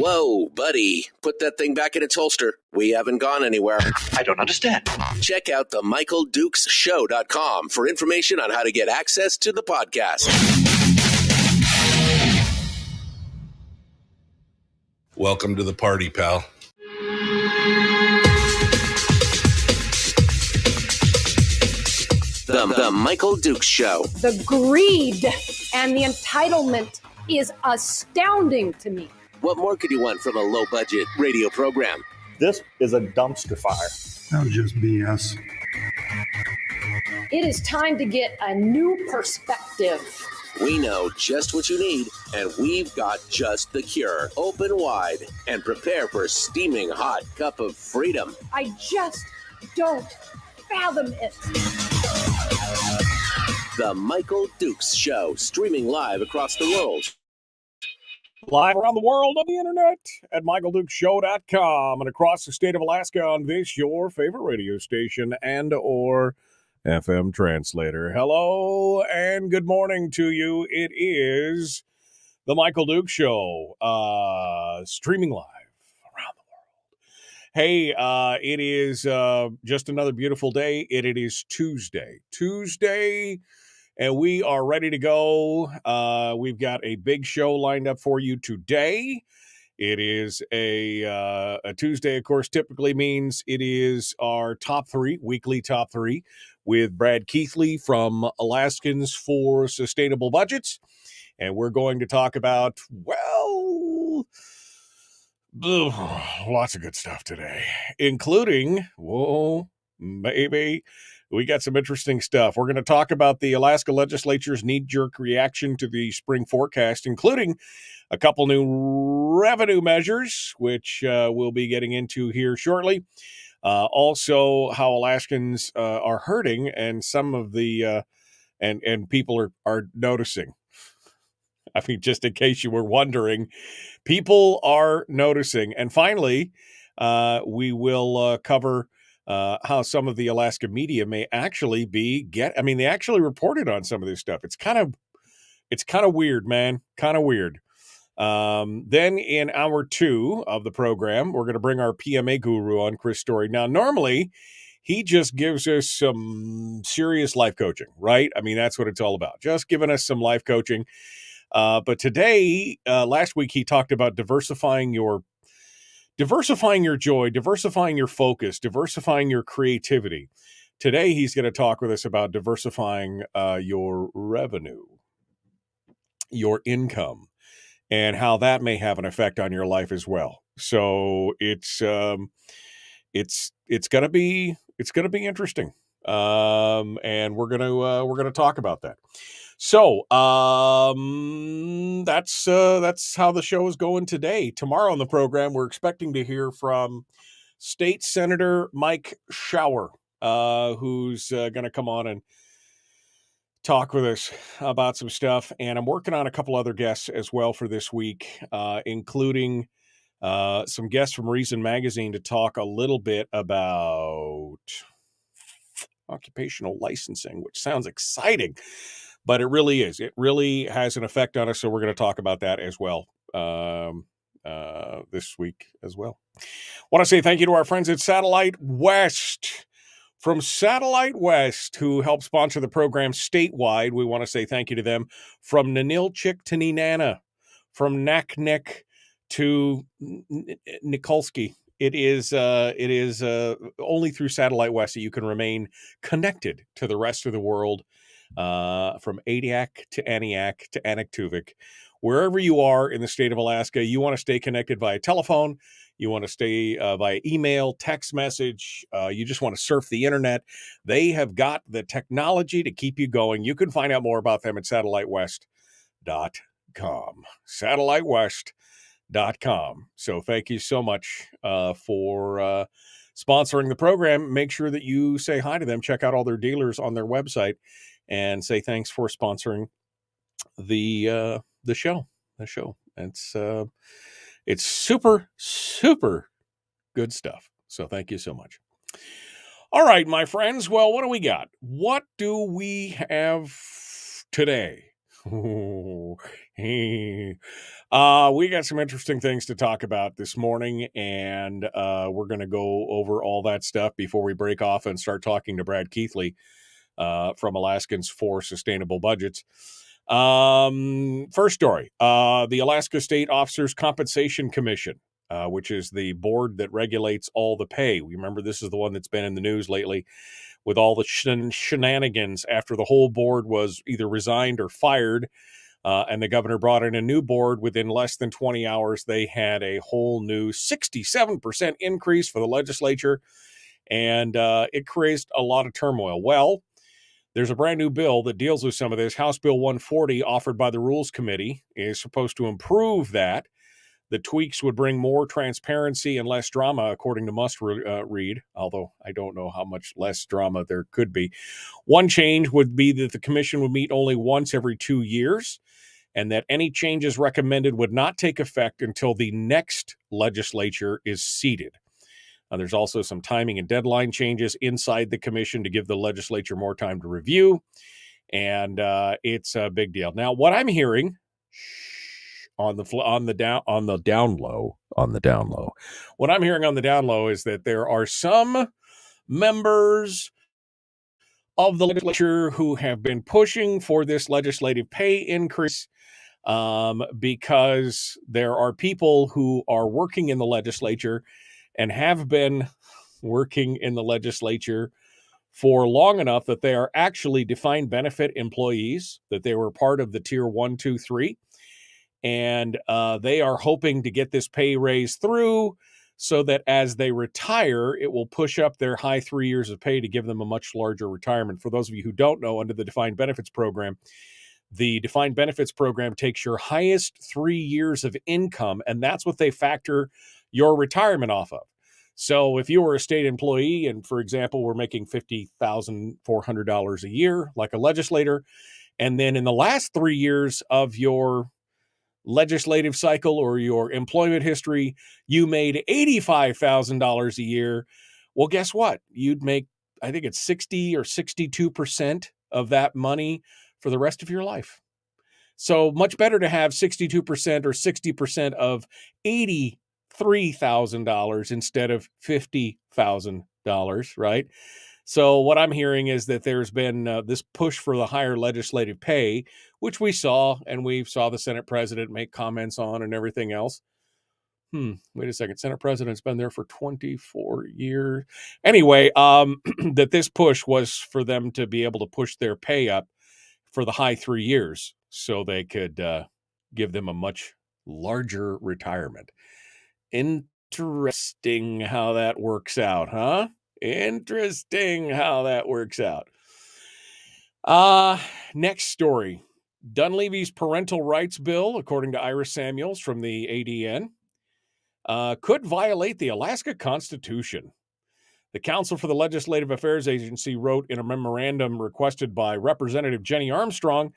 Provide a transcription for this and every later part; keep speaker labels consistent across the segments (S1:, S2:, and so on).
S1: Whoa, buddy. Put that thing back in its holster. We haven't gone anywhere.
S2: I don't understand.
S1: Check out the MichaelDukesShow.com for information on how to get access to the podcast.
S3: Welcome to the party, pal.
S1: The Michael Dukes Show.
S4: The greed and the entitlement is astounding to me.
S1: What more could you want from a low-budget radio program?
S5: This is a dumpster fire.
S6: That was just BS.
S4: It is time to get a new perspective.
S1: We know just what you need, and we've got just the cure. Open wide and prepare for a steaming hot cup of freedom.
S4: I just don't fathom it.
S1: The Michael Dukes Show, streaming live across the world.
S7: Live around the world on the internet at MichaelDukesShow.com and across the state of Alaska on this, your favorite radio station and or FM translator. Hello and good morning to you. It is the Michael Dukes Show, streaming live around the world. Hey, it is just another beautiful day. It is Tuesday, and we are ready to go. We've got a big show lined up for you today. It is a Tuesday, of course, typically means it is our weekly top three, with Brad Keithley from Alaskans for Sustainable Budgets. And we're going to talk about, well, lots of good stuff today, including, maybe, we got some interesting stuff. We're going to talk about the Alaska legislature's knee-jerk reaction to the spring forecast, including a couple new revenue measures, which we'll be getting into here shortly. Also, how Alaskans are hurting, and some of the and people are noticing. I mean, just in case you were wondering, people are noticing. And finally, we will cover how some of the Alaska media may actually they actually reported on some of this stuff. It's kind of weird, man. Kind of weird. Then in hour 2 of the program, we're going to bring our PMA guru on, Chris Story. Now, normally he just gives us some serious life coaching, right? I mean, that's what it's all about. Just giving us some life coaching. But today, last week, he talked about diversifying your joy, diversifying your focus, diversifying your creativity. Today, he's going to talk with us about diversifying your revenue, your income, and how that may have an effect on your life as well. So it's going to be interesting, and we're gonna talk about that. So that's how the show is going today. Tomorrow on the program, we're expecting to hear from State Senator Mike Shower, who's going to come on and talk with us about some stuff. And I'm working on a couple other guests as well for this week, including some guests from Reason Magazine to talk a little bit about occupational licensing, which sounds exciting. But it really is. It really has an effect on us, so we're going to talk about that as well this week as well. Want to say thank you to our friends at Satellite West. From Satellite West, who help sponsor the program statewide, we want to say thank you to them. From Ninilchik to Nenana, from Naknek to Nikolsky. It is only through Satellite West that you can remain connected to the rest of the world. From Adiak to Aniak to Anaktuvik. wherever you are in the state of Alaska, you want to stay connected via telephone, you want to stay via email, text message, you just want to surf the internet, they have got the technology to keep you going. You can find out more about them at satellitewest.com. Satellitewest.com. So thank you so much for sponsoring the program. Make sure that you say hi to them. Check out all their dealers on their website and say thanks for sponsoring the show. It's super good stuff. So thank you so much. All right, my friends. Well, what do we got? What do we have today? We got some interesting things to talk about this morning, and we're going to go over all that stuff before we break off and start talking to Brad Keithley from Alaskans for Sustainable Budgets. First story, the Alaska State Officers Compensation Commission, which is the board that regulates all the pay. We remember this is the one that's been in the news lately with all the shenanigans after the whole board was either resigned or fired, and the governor brought in a new board. Within less than 20 hours, they had a whole new 67% increase for the legislature, and it created a lot of turmoil. Well, there's a brand new bill that deals with some of this. House Bill 140, offered by the Rules Committee, is supposed to improve that. The tweaks would bring more transparency and less drama, according to Must Read, although I don't know how much less drama there could be. One change would be that the commission would meet only once every 2 years, and that any changes recommended would not take effect until the next legislature is seated. There's also some timing and deadline changes inside the commission to give the legislature more time to review, and it's a big deal. Now, what I'm hearing on the down low, what I'm hearing on the down low is that there are some members of the legislature who have been pushing for this legislative pay increase because there are people who are working in the legislature and have been working in the legislature for long enough that they are actually defined benefit employees, that they were part of the tier 1, 2, 3. And they are hoping to get this pay raise through so that as they retire, it will push up their high 3 years of pay to give them a much larger retirement. For those of you who don't know, under the defined benefits program, the defined benefits program takes your highest 3 years of income, and that's what they factor your retirement off of. So if you were a state employee and, for example, were making $50,400 a year, like a legislator, and then in the last 3 years of your legislative cycle or your employment history, you made $85,000 a year, well, guess what? You'd make, I think it's 60 or 62% of that money for the rest of your life. So much better to have 62% or 60% of $83,000 instead of $50,000, right? So what I'm hearing is that there's been this push for the higher legislative pay, which we saw, and we saw the Senate president make comments on and everything else. Wait a second. Senate president's been there for 24 years. Anyway, that this push was for them to be able to push their pay up for the high 3 years so they could give them a much larger retirement. Interesting how that works out, huh? Interesting how that works out. Next story. Dunleavy's parental rights bill, according to Iris Samuels from the ADN, could violate the Alaska Constitution. The Council for the Legislative Affairs Agency wrote in a memorandum requested by Representative Jenny Armstrong,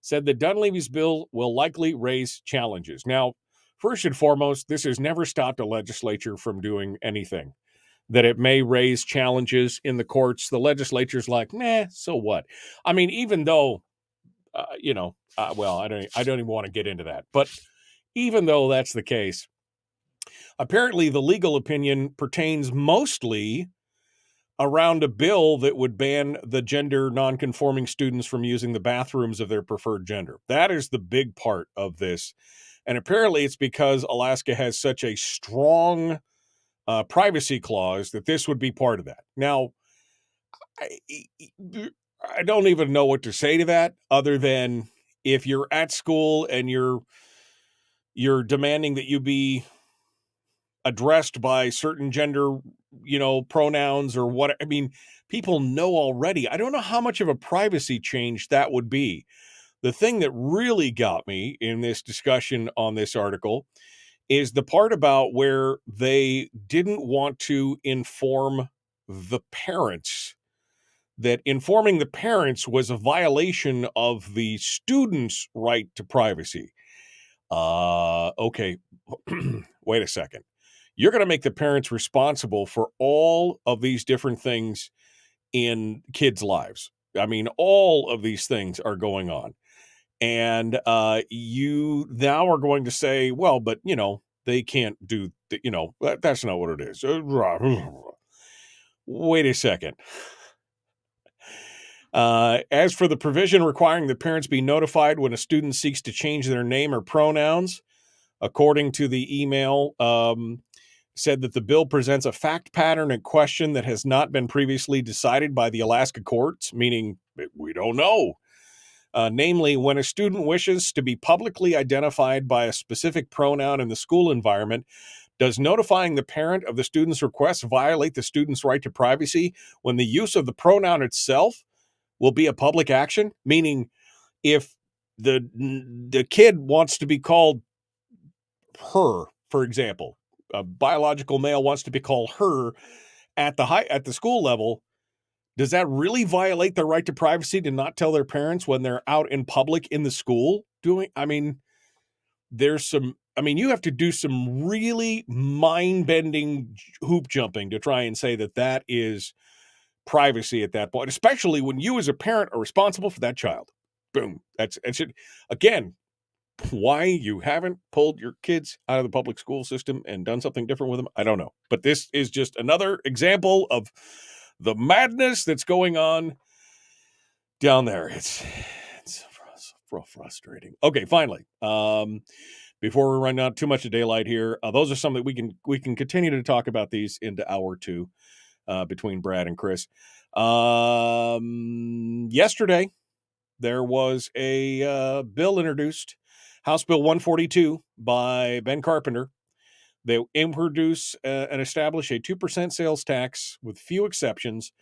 S7: said that Dunleavy's bill will likely raise challenges. Now, first and foremost, this has never stopped a legislature from doing anything. That it may raise challenges in the courts. The legislature's like, nah, so what? I mean, even though, well, I don't even want to get into that. But even though that's the case, apparently the legal opinion pertains mostly around a bill that would ban the gender nonconforming students from using the bathrooms of their preferred gender. That is the big part of this. And apparently it's because Alaska has such a strong privacy clause that this would be part of that. Now, I don't even know what to say to that other than if you're at school and you're demanding that you be addressed by certain gender, pronouns or what, I mean, people know already. I don't know how much of a privacy change that would be. The thing that really got me in this discussion on this article is the part about where they didn't want to inform the parents, that informing the parents was a violation of the student's right to privacy. Okay, wait a second. You're going to make the parents responsible for all of these different things in kids' lives. I mean, all of these things are going on. And you now are going to say, well, but, they can't do, that's not what it is. Wait a second. As for the provision requiring that parents be notified when a student seeks to change their name or pronouns, according to the email, said that the bill presents a fact pattern and question that has not been previously decided by the Alaska courts, meaning we don't know. Namely, when a student wishes to be publicly identified by a specific pronoun in the school environment, does notifying the parent of the student's request violate the student's right to privacy when the use of the pronoun itself will be a public action? Meaning, if the kid wants to be called her, for example, a biological male wants to be called her at the school level, does that really violate their right to privacy to not tell their parents when they're out in public in the school doing? I mean, you have to do some really mind-bending hoop jumping to try and say that is privacy at that point, especially when you as a parent are responsible for that child. Boom. That's it. Again, why you haven't pulled your kids out of the public school system and done something different with them, I don't know. But this is just another example of the madness that's going on down there. It's frustrating. Okay, finally, before we run out too much of daylight here, those are some that we can continue to talk about these into hour two between Brad and Chris. Yesterday, there was a bill introduced, House Bill 142 by Ben Carpenter. They introduce and establish a 2% sales tax with few exceptions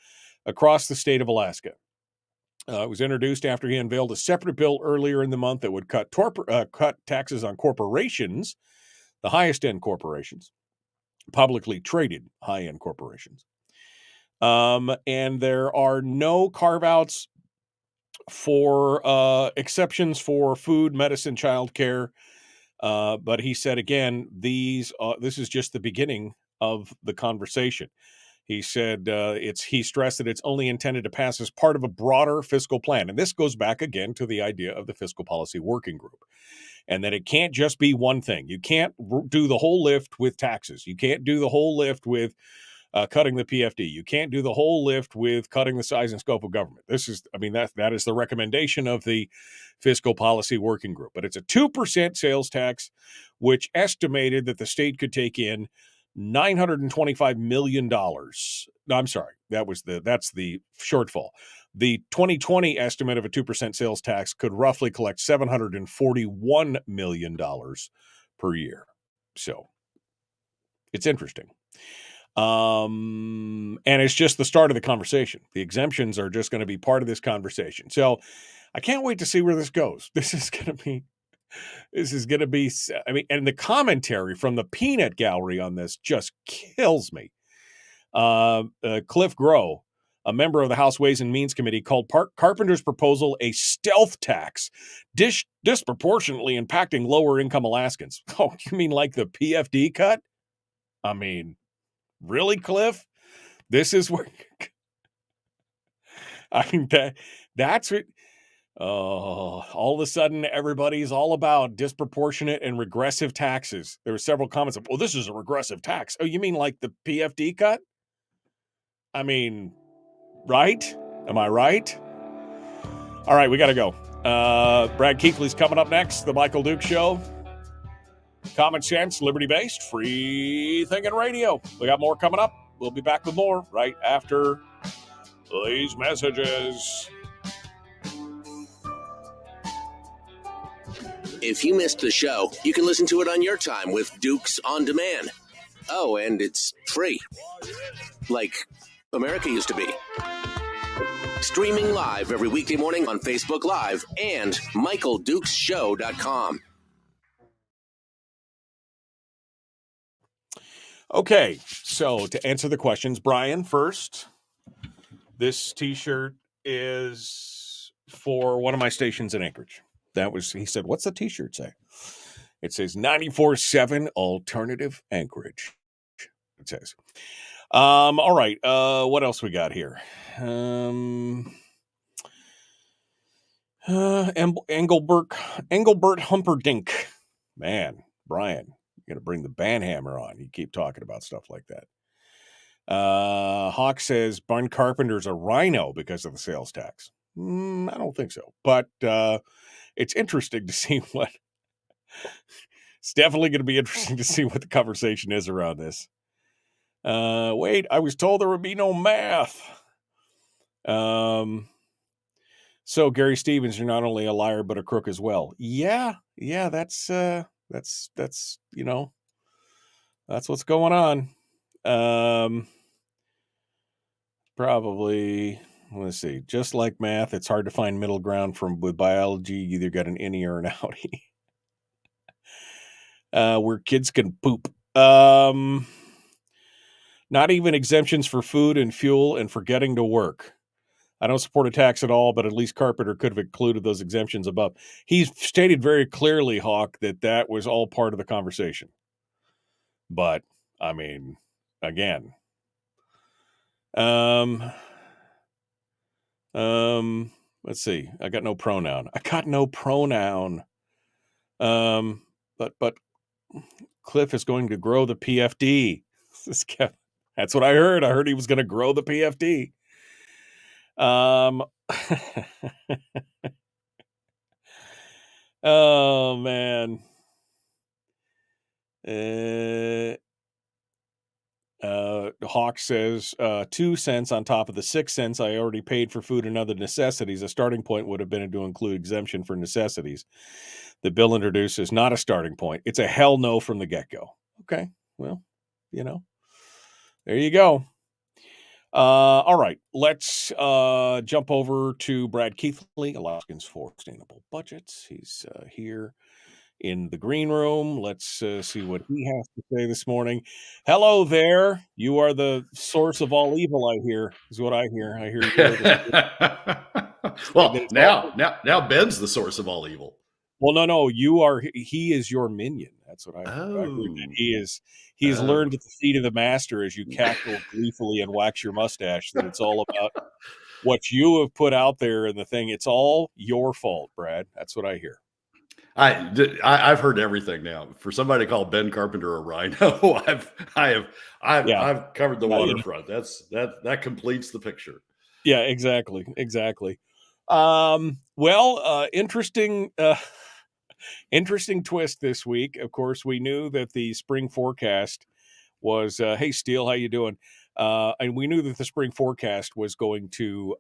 S7: across the state of Alaska. It was introduced after he unveiled a separate bill earlier in the month that would cut taxes on corporations, the highest-end corporations, publicly traded high-end corporations. And there are no carve-outs for exceptions for food, medicine, childcare. But he said, again, this is just the beginning of the conversation. He said he stressed that it's only intended to pass as part of a broader fiscal plan. And this goes back again to the idea of the Fiscal Policy Working Group, and that it can't just be one thing. You can't do the whole lift with taxes. You can't do the whole lift with cutting the PFD. You can't do the whole lift with cutting the size and scope of government. That is the recommendation of the Fiscal Policy Working Group. But it's a 2% sales tax, which estimated that the state could take in $925 million. No, I'm sorry. That's the shortfall. The 2020 estimate of a 2% sales tax could roughly collect $741 million per year. So it's interesting. And it's just the start of the conversation. The exemptions are just going to be part of this conversation. So I can't wait to see where this goes. This is going to be, and the commentary from the peanut gallery on this just kills me. Cliff Grow, a member of the House Ways and Means Committee, called Carpenter's proposal a stealth tax, disproportionately impacting lower income Alaskans. Oh, you mean like the PFD cut? I mean, really, Cliff? This is where that's what. All of a sudden, everybody's all about disproportionate and regressive taxes. There were several comments of, well, this is a regressive tax. Oh, you mean like the PFD cut? I mean, right? Am I right? All right, we got to go. Brad Keithley's coming up next. The Michael Duke Show. Common sense, liberty-based, free thinking radio. We got more coming up. We'll be back with more right after these messages.
S1: If you missed the show, you can listen to it on your time with Dukes On Demand. Oh, and it's free. Like America used to be. Streaming live every weekday morning on Facebook Live and MichaelDukesShow.com.
S7: Okay, so to answer the questions, Brian, first, this T-shirt is for one of my stations in Anchorage. He said, what's the T-shirt say? It says 94.7 Alternative Anchorage. It says. All right, what else we got here? Engelbert Humperdinck. Man, Brian, you got to bring the banhammer on. You keep talking about stuff like that. Hawk says Ben Carpenter's a rhino because of the sales tax. I don't think so, but it's interesting to see what. It's definitely going to be interesting to see what the conversation is around this. Wait, I was told there would be no math. So Gary Stevens, you're not only a liar but a crook as well. Yeah, that's that's what's going on. Probably, let's see. Just like math, it's hard to find middle ground with biology. You either got an innie or an outie. Where kids can poop. Not even exemptions for food and fuel and for getting to work. I don't support a tax at all, but at least Carpenter could have included those exemptions above. He stated very clearly, Hawk, that was all part of the conversation. But, I mean, again. Let's see. I got no pronoun. But Cliff is going to grow the PFD. That's what I heard. I heard he was going to grow the PFD. Oh man. Hawk says 2 cents on top of the 6 cents I already paid for food and other necessities. A starting point would have been to include exemption for necessities. The bill introduced is not a starting point. It's a hell no from the get-go. Okay, well, there you go. All right, let's jump over to Brad Keithley, Alaskans for Sustainable Budgets. He's here in the green room. Let's see what he has to say this morning. Hello there. You are the source of all evil, I hear, is what I hear. I hear you.
S2: Well, now Ben's the source of all evil.
S7: Well, no, he is your minion. That's what I heard. He's learned at the feet of the master as you cackle gleefully and wax your mustache that it's all about what you have put out there in the thing. It's all your fault, Brad. That's what I hear.
S2: I've heard everything now. For somebody to call Ben Carpenter a rhino, I've covered the waterfront. That completes the picture.
S7: Yeah, exactly. Interesting twist this week. Of course, we knew that the spring forecast was, hey, Steele, how you doing? And we knew that the spring forecast was going to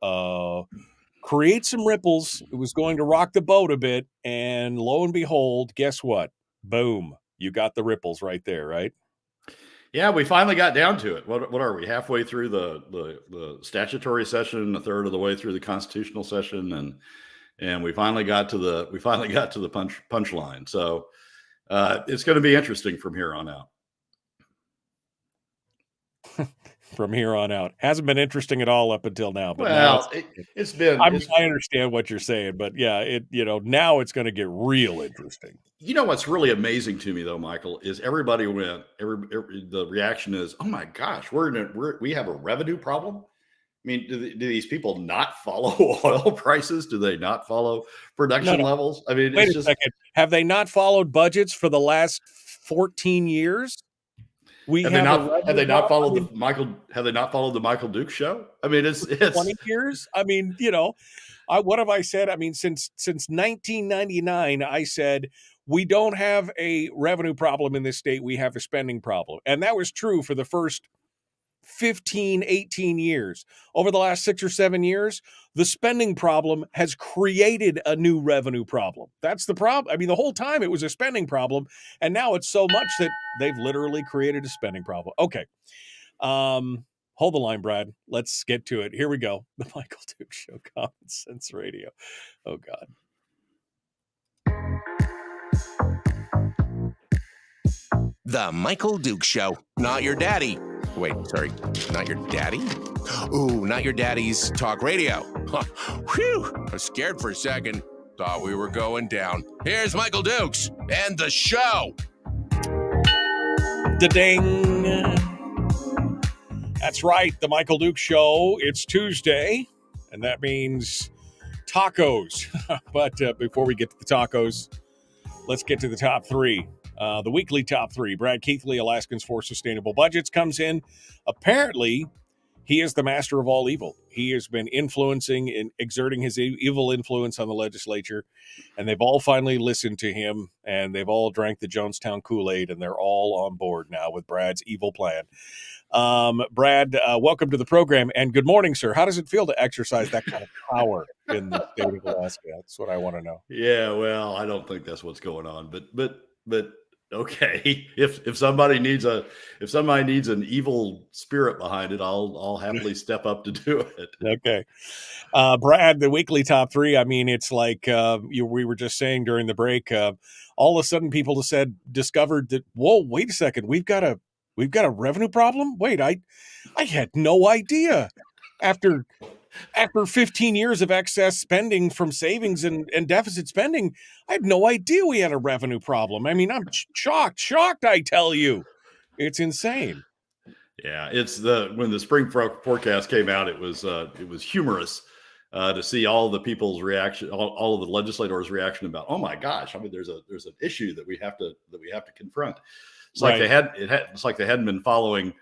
S7: create some ripples. It was going to rock the boat a bit. And lo and behold, guess what? Boom. You got the ripples right there, right?
S2: Yeah, we finally got down to it. What are we? Halfway through the statutory session, a third of the way through the constitutional session, and we finally got to the punchline. So it's going to be interesting from here on out.
S7: From here on out, hasn't been interesting at all up until now. But
S2: it's been.
S7: I understand what you're saying, but yeah, now it's going to get real interesting.
S2: You know what's really amazing to me though, Michael, is everybody the reaction is, oh my gosh, we have a revenue problem. I mean, do these people not follow oil prices? Do they not follow production levels? I mean,
S7: wait a second. Have they not followed budgets for the last 14 years?
S2: Have they not followed the Michael Dukes show? I mean, it's
S7: 20 years. I mean, what have I said? I mean, since 1999, I said we don't have a revenue problem in this state. We have a spending problem. And that was true for the first 15, 18 years. Over the last 6 or 7 years, The spending problem has created a new revenue problem. That's the problem. I mean, the whole time it was a spending problem, and now it's so much that they've literally created a spending problem. Okay. Hold the line, Brad. Let's get to it. Here we go. The Michael Duke Show, Common Sense Radio. Oh, God.
S1: The Michael Duke Show. Not your daddy. Wait, sorry. Not your daddy? Ooh, not your daddy's talk radio. Huh. Whew. I was scared for a second. Thought we were going down. Here's Michael Dukes and the show.
S7: Da-ding. That's right. The Michael Duke Show. It's Tuesday, and that means tacos. But before we get to the tacos, let's get to the top three. The weekly top three. Brad Keithley, Alaskans for Sustainable Budgets, comes in. Apparently, he is the master of all evil. He has been influencing and exerting his evil influence on the legislature, and they've all finally listened to him, and they've all drank the Jonestown Kool-Aid, and they're all on board now with Brad's evil plan. Brad, welcome to the program, and good morning, sir. How does it feel to exercise that kind of power in the state of Alaska? That's what I want to know.
S2: Yeah, well, I don't think that's what's going on, but okay. If somebody needs an evil spirit behind it, I'll happily step up to do it.
S7: Okay. Brad, the weekly top three, I mean, it's like we were just saying during the break, all of a sudden people discovered that, whoa, wait a second, we've got a revenue problem? Wait, I had no idea. After 15 years of excess spending from savings and deficit spending, I had no idea we had a revenue problem. I mean, I'm shocked, I tell you. It's insane.
S2: Yeah, it's when the spring forecast came out, it was humorous to see all the people's reaction, all of the legislators' reaction about, oh my gosh, I mean, there's an issue that we have to confront. It's like it's like they hadn't been following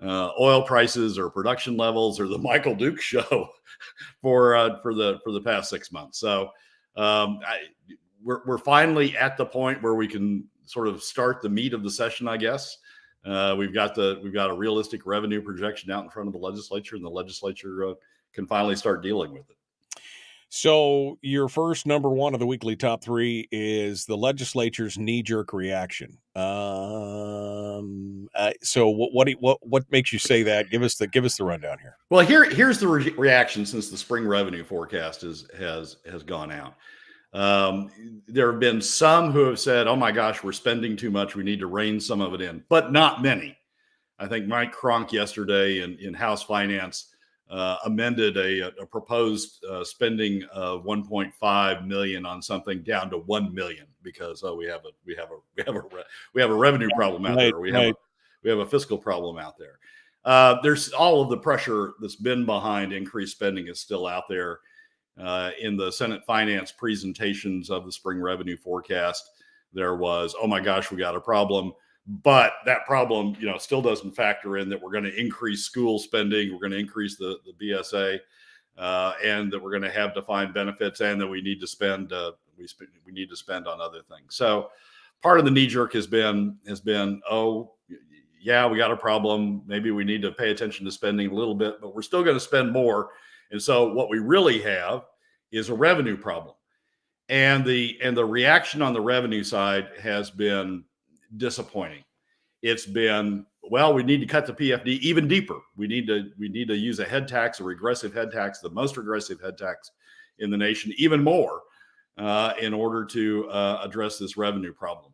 S2: oil prices or production levels or the Michael Duke Show for the past 6 months. So we're finally at the point where we can sort of start the meat of the session, I guess. We've got a realistic revenue projection out in front of the legislature, and the legislature can finally start dealing with it.
S7: So your first number one of the weekly top three is the legislature's knee-jerk reaction. So what makes you say that? Give us the rundown here.
S2: Well, here's the reaction since the spring revenue forecast has gone out. There have been some who have said, oh my gosh, we're spending too much. We need to rein some of it in, but not many. I think Mike Cronk yesterday in House Finance amended a proposed spending of 1.5 million on something down to 1 million because we have a revenue problem out there. We have a fiscal problem out there. There's all of the pressure that's been behind increased spending is still out there. In the Senate Finance presentations of the spring revenue forecast, there was, oh my gosh, we got a problem. But that problem, still doesn't factor in that we're going to increase school spending, we're going to increase the BSA, and that we're going to have defined benefits, and that we need to spend we need to spend on other things. So part of the knee jerk has been, oh yeah, we got a problem. Maybe we need to pay attention to spending a little bit, but we're still going to spend more. And so what we really have is a revenue problem, and the reaction on the revenue side has been disappointing. It's been, well, we need to cut the PFD even deeper. We need to use a head tax, a regressive head tax, the most regressive head tax in the nation, even more, in order to address this revenue problem.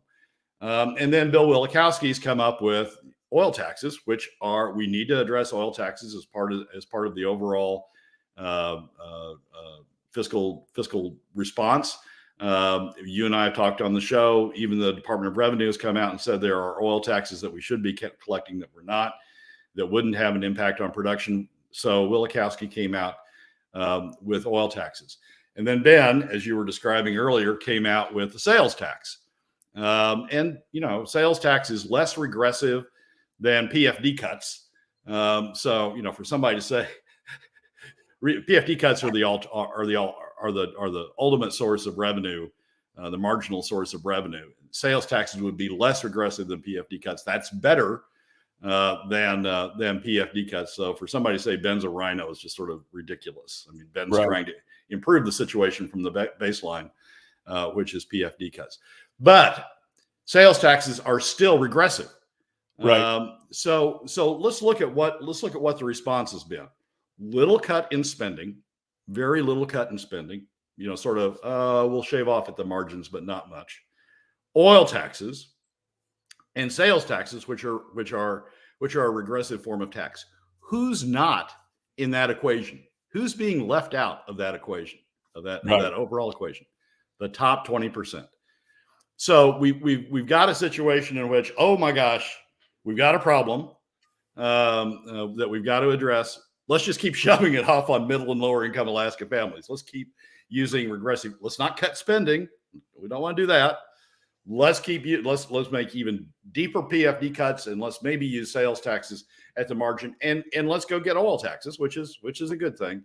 S2: And then Bill Wielechowski's come up with oil taxes, which we need to address oil taxes as part of the overall fiscal response. You and I have talked on the show. Even the Department of Revenue has come out and said there are oil taxes that we should be collecting that we're not, that wouldn't have an impact on production. So Wielechowski came out with oil taxes. And then Ben, as you were describing earlier, came out with the sales tax. And sales tax is less regressive than PFD cuts. So for somebody to say PFD cuts are the ultimate source of revenue, the marginal source of revenue. Sales taxes would be less regressive than PFD cuts. That's better than PFD cuts. So for somebody to say Ben's a rhino is just sort of ridiculous. I mean, Ben's trying to improve the situation from the baseline, which is PFD cuts. But sales taxes are still regressive.
S7: Right.
S2: So let's look at what the response has been. Little cut in spending, very little cut in spending. Sort of we'll shave off at the margins, but not much. Oil taxes and sales taxes, which are a regressive form of tax. Who's not in that equation? Who's being left out of that equation, of that overall equation? The top 20%. So we've got a situation in which, oh my gosh, we've got a problem that we've got to address. Let's just keep shoving it off on middle and lower income Alaska families. Let's keep using regressive. Let's not cut spending. We don't want to do that. Let's make even deeper PFD cuts, and let's maybe use sales taxes at the margin, and let's go get oil taxes, which is a good thing.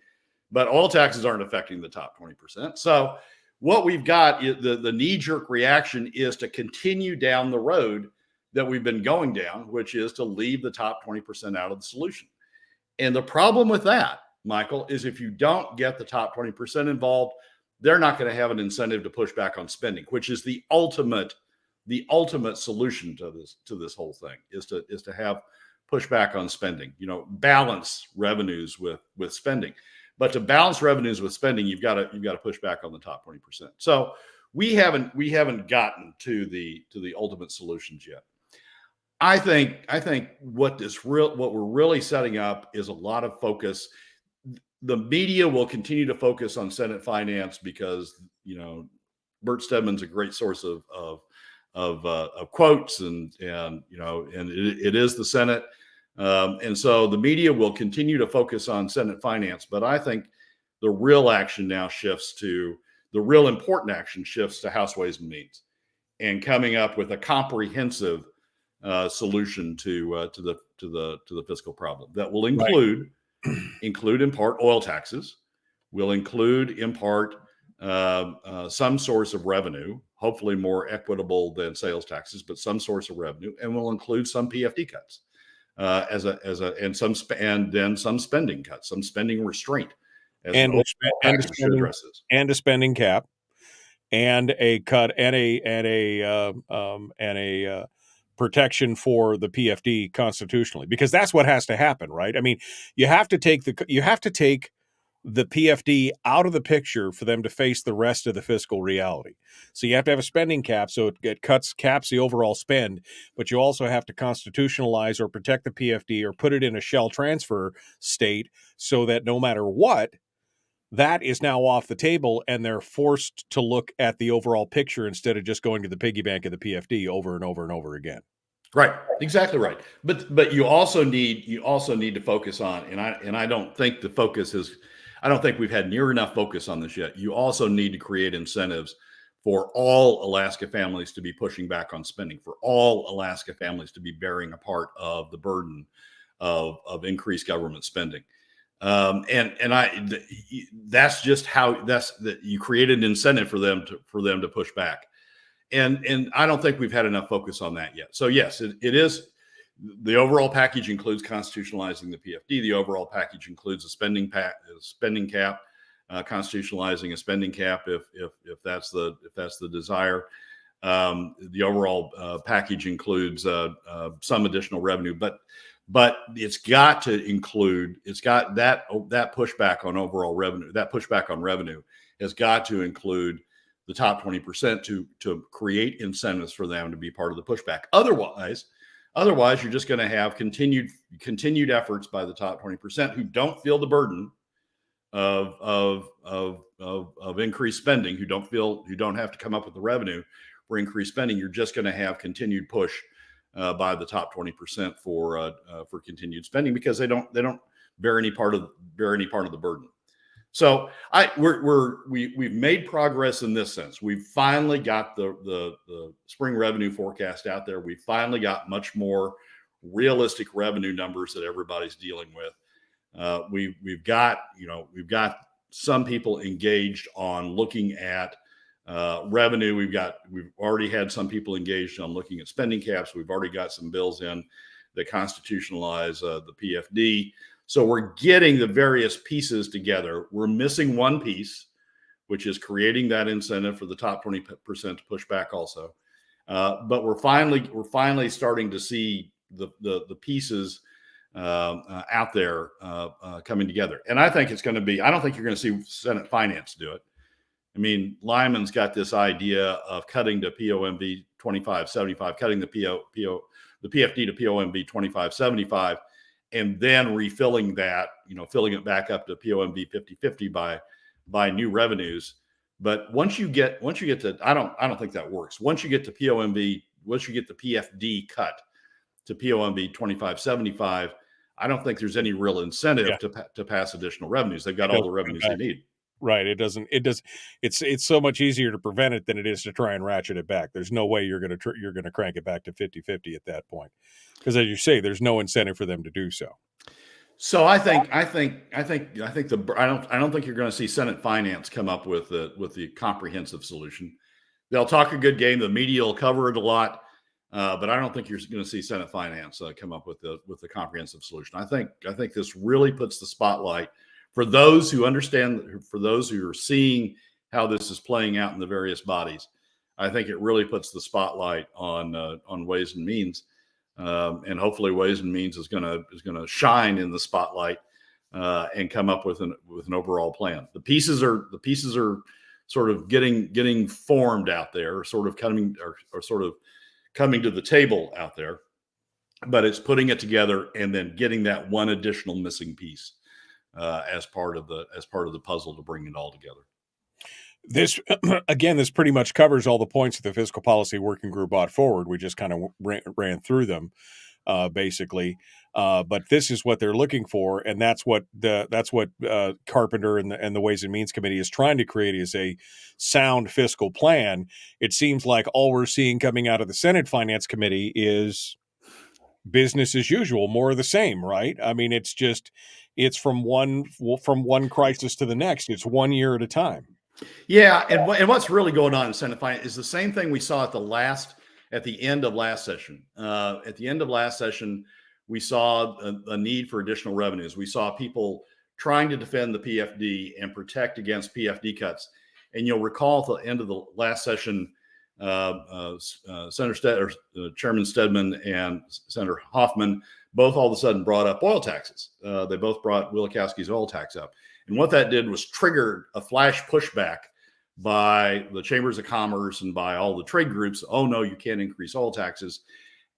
S2: But oil taxes aren't affecting the top 20%. So what we've got, the knee-jerk reaction is to continue down the road that we've been going down, which is to leave the top 20% out of the solution. And the problem with that, Michael, is if you don't get the top 20% involved, they're not going to have an incentive to push back on spending, which is the ultimate solution to this whole thing is to have pushback on spending. Balance revenues with spending. But to balance revenues with spending, you've got to push back on the top 20%. So we haven't gotten to the ultimate solutions yet. I think what we're really setting up is a lot of focus. The media will continue to focus on Senate finance because Bert Stedman's a great source of quotes and it is the Senate. And so the media will continue to focus on Senate finance, but I think the real important action shifts to House Ways and Means and coming up with a comprehensive solution to the fiscal problem that will include in part oil taxes, will include in part some source of revenue, hopefully more equitable than sales taxes, but some source of revenue, and will include some PFD cuts. And then some spending cuts, some spending restraint,
S7: and a spending cap, and a cut, and a protection for the PFD constitutionally, because that's what has to happen, right? I mean, you have to take the PFD out of the picture for them to face the rest of the fiscal reality. So you have to have a spending cap, so it caps the overall spend, but you also have to constitutionalize or protect the PFD or put it in a shell transfer state so that no matter what, that is now off the table and they're forced to look at the overall picture instead of just going to the piggy bank of the PFD over and over and over again.
S2: Right. Exactly right. But you also need to focus on, and I don't think the focus is, I don't think we've had near enough focus on this yet. You also need to create incentives for all Alaska families to be pushing back on spending, for all Alaska families to be bearing a part of the burden of increased government spending. That's just how you create an incentive for them to push back. And I don't think we've had enough focus on that yet. So yes, it is. The overall package includes constitutionalizing the PFD. The overall package includes a spending cap, constitutionalizing a spending cap if that's the desire. The overall package includes some additional revenue, but it's got that pushback on overall revenue. That pushback on revenue has got to include the top 20% to create incentives for them to be part of the pushback. Otherwise, you're just going to have continued efforts by the top 20% who don't feel the burden of increased spending, who don't have to come up with the revenue for increased spending. You're just going to have continued push by the top 20% for continued spending because they don't bear any part of the burden. So we've made progress in this sense. We've finally got the spring revenue forecast out there. We finally got much more realistic revenue numbers that everybody's dealing with. We've got some people engaged on looking at revenue. We've already had some people engaged on looking at spending caps. We've already got some bills in that constitutionalize the PFD. So we're getting the various pieces together. We're missing one piece, which is creating that incentive for the top 20% to push back also. But we're finally starting to see the pieces out there coming together. And I think it's going to be, I don't think you're going to see Senate Finance do it. I mean, Lyman's got this idea of cutting to POMV 2575, cutting the PFD to POMV 2575, and then refilling that, filling it back up to POMV 5050 by new revenues. But once you get to, I don't think that works. Once you get to POMV, once you get the PFD cut to POMV 2575, I don't think there's any real incentive to pass additional revenues. They've got all the revenues they need.
S7: Right. It's so much easier to prevent it than it is to try and ratchet it back. There's no way you're going to crank it back to 50-50 at that point. Because as you say, there's no incentive for them to do so.
S2: So I don't think you're going to see Senate Finance come up with the comprehensive solution. They'll talk a good game. The media will cover it a lot, but I don't think you're going to see Senate Finance come up with the comprehensive solution. I think this really puts the spotlight for those who understand, for those who are seeing how this is playing out in the various bodies. I think it really puts the spotlight on Ways and Means. And hopefully Ways and Means is going to shine in the spotlight and come up with an overall plan. The pieces are sort of getting formed out there, sort of coming to the table out there, but it's putting it together and then getting that one additional missing piece as part of the puzzle to bring it all together.
S7: This pretty much covers all the points that the Fiscal Policy Working Group brought forward. We just kind of ran through them, basically. But this is what they're looking for, and that's what Carpenter and the Ways and Means Committee is trying to create, is a sound fiscal plan. It seems like all we're seeing coming out of the Senate Finance Committee is business as usual, more of the same, right? I mean, it's from one crisis to the next. It's 1 year at a time.
S2: Yeah, and what's really going on in Senate Finance is the same thing we saw at the end of last session. At the end of last session, we saw a need for additional revenues. We saw people trying to defend the PFD and protect against PFD cuts. And you'll recall at the end of the last session, Chairman Stedman and Senator Hoffman both all of a sudden brought up oil taxes. They both brought Wielkowski's oil tax up. And what that did was trigger a flash pushback by the chambers of commerce and by all the trade groups. Oh, no, you can't increase oil taxes.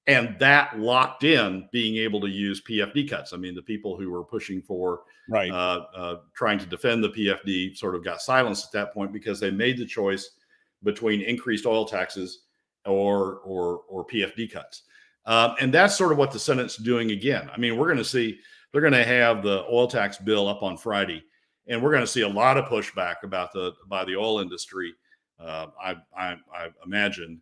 S2: And that locked in being able to use PFD cuts. I mean, the people who were pushing for trying to defend the PFD sort of got silenced at that point because they made the choice between increased oil taxes or PFD cuts. And that's sort of what the Senate's doing again. I mean, we're going to see, they're going to have the oil tax bill up on Friday, and we're going to see a lot of pushback by the oil industry. I imagine,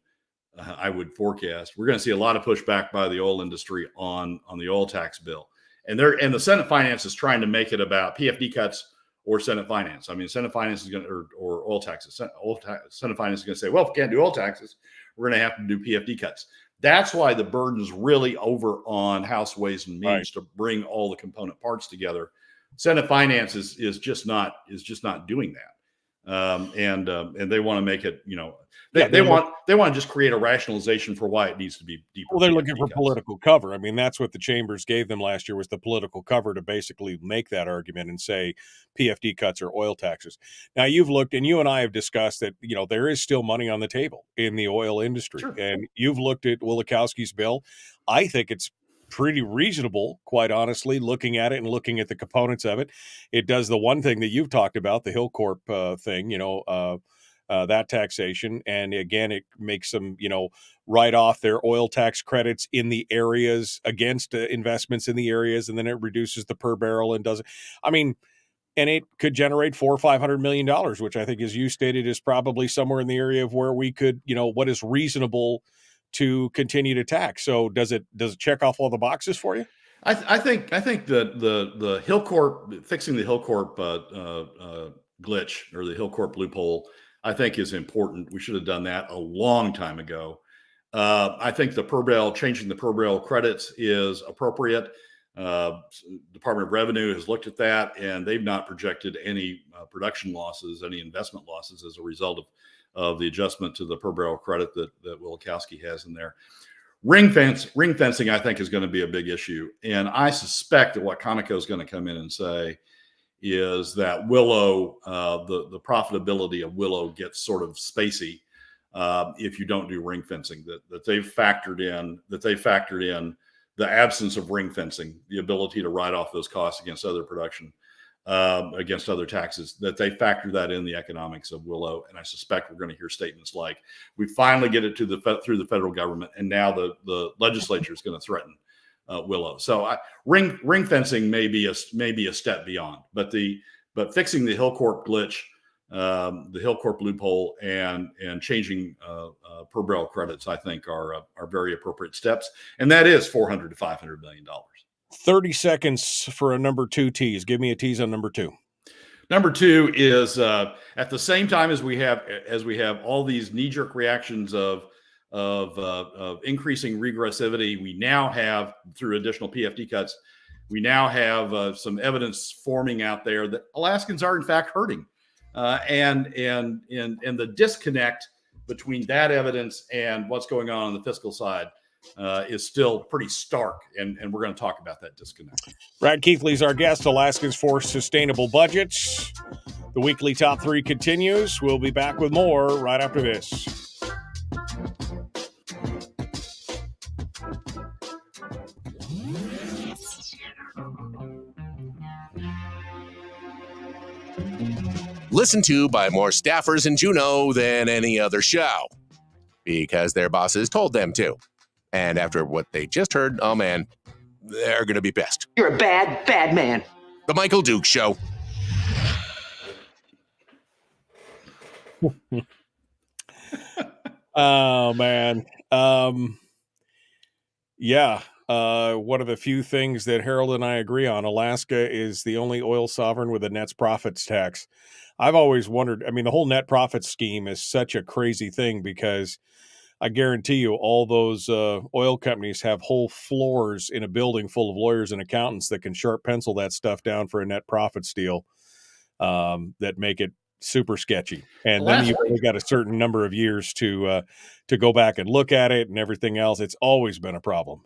S2: I would forecast, we're going to see a lot of pushback by the oil industry on the oil tax bill. And the Senate Finance is trying to make it about PFD cuts or Senate Finance. I mean, Senate Finance is going to, or oil taxes. Senate Finance is going to say, well, if we can't do oil taxes, we're going to have to do PFD cuts. That's why the burden's really over on House Ways and Means to bring all the component parts together. Senate Finance is just not doing that, and they want to make it. They want to just create a rationalization for why it needs to be deeper.
S7: Well, they're looking for political cover. I mean, that's what the chambers gave them last year, was the political cover to basically make that argument and say PFD cuts or oil taxes. Now, you've looked, and you and I have discussed that, there is still money on the table in the oil industry. Sure. And you've looked at Wielkowski's bill. I think it's pretty reasonable, quite honestly, looking at it and looking at the components of it. It does the one thing that you've talked about, the Hillcorp thing, that taxation. And again, it makes them, write off their oil tax credits in the areas against investments in the areas. And then it reduces the per barrel and does it. I mean, and it could generate $400 or $500 million, which I think, as you stated, is probably somewhere in the area of where we could, what is reasonable to continue to tax. So does it check off all the boxes for you?
S2: I think the Hillcorp, fixing the Hillcorp glitch or the Hillcorp loophole, I think is important. We should have done that a long time ago. I think changing the per barrel credits is appropriate. Department of Revenue has looked at that, and they've not projected any production losses, any investment losses as a result of the adjustment to the per barrel credit that Wielkowski has in there. Ring fencing, I think, is going to be a big issue, and I suspect that what Conoco is going to come in and say is that Willow, the profitability of Willow gets sort of spacey if you don't do ring fencing. That they've factored in the absence of ring fencing, the ability to write off those costs against other production, against other taxes, that they factor that in the economics of Willow. And I suspect we're going to hear statements like, we finally get it through the federal government, and now the legislature is going to threaten Willow. So ring fencing may be a step beyond, but fixing the Hillcorp glitch, the Hillcorp loophole, and changing per barrel credits, I think, are very appropriate steps, and that is $400 to $500 million.
S7: 30 seconds for a number 2 tease. Give me a tease on number 2.
S2: Number 2 is at the same time as we have all these knee-jerk reactions of increasing regressivity, we now have, through additional PFD cuts, we now have some evidence forming out there that Alaskans are in fact hurting, and the disconnect between that evidence and what's going on the fiscal side is still pretty stark, and we're going to talk about that disconnect.
S7: Brad Keithley is our guest. Alaskans for Sustainable Budgets. The weekly top 3 continues. We'll be back with more right after this.
S1: Listened to by more staffers in Juneau than any other show, because their bosses told them to. And after what they just heard, oh man, they're going to be pissed.
S8: You're a bad, bad man.
S1: The Michael Duke Show.
S7: Oh, man. Yeah. One of the few things that Harold and I agree on, Alaska is the only oil sovereign with a net profits tax. I've always wondered, I mean, the whole net profits scheme is such a crazy thing, because I guarantee you all those oil companies have whole floors in a building full of lawyers and accountants that can sharp pencil that stuff down for a net profits deal that make it super sketchy. And then you've only got a certain number of years to go back and look at it and everything else. It's always been a problem.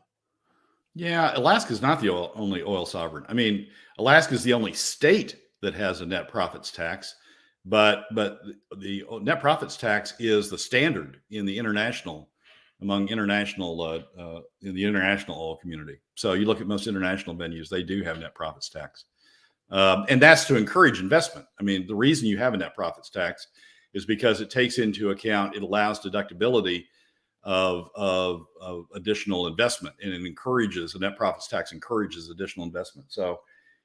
S2: Yeah, Alaska is not the only oil sovereign. I mean, Alaska is the only state that has a net profits tax, but the net profits tax is the standard in the international in the international oil community. So you look at most international venues, they do have net profits tax, and that's to encourage investment. I mean, the reason you have a net profits tax is because it takes into account, it allows deductibility of additional investment, and it encourages, a net profits tax encourages additional investment. So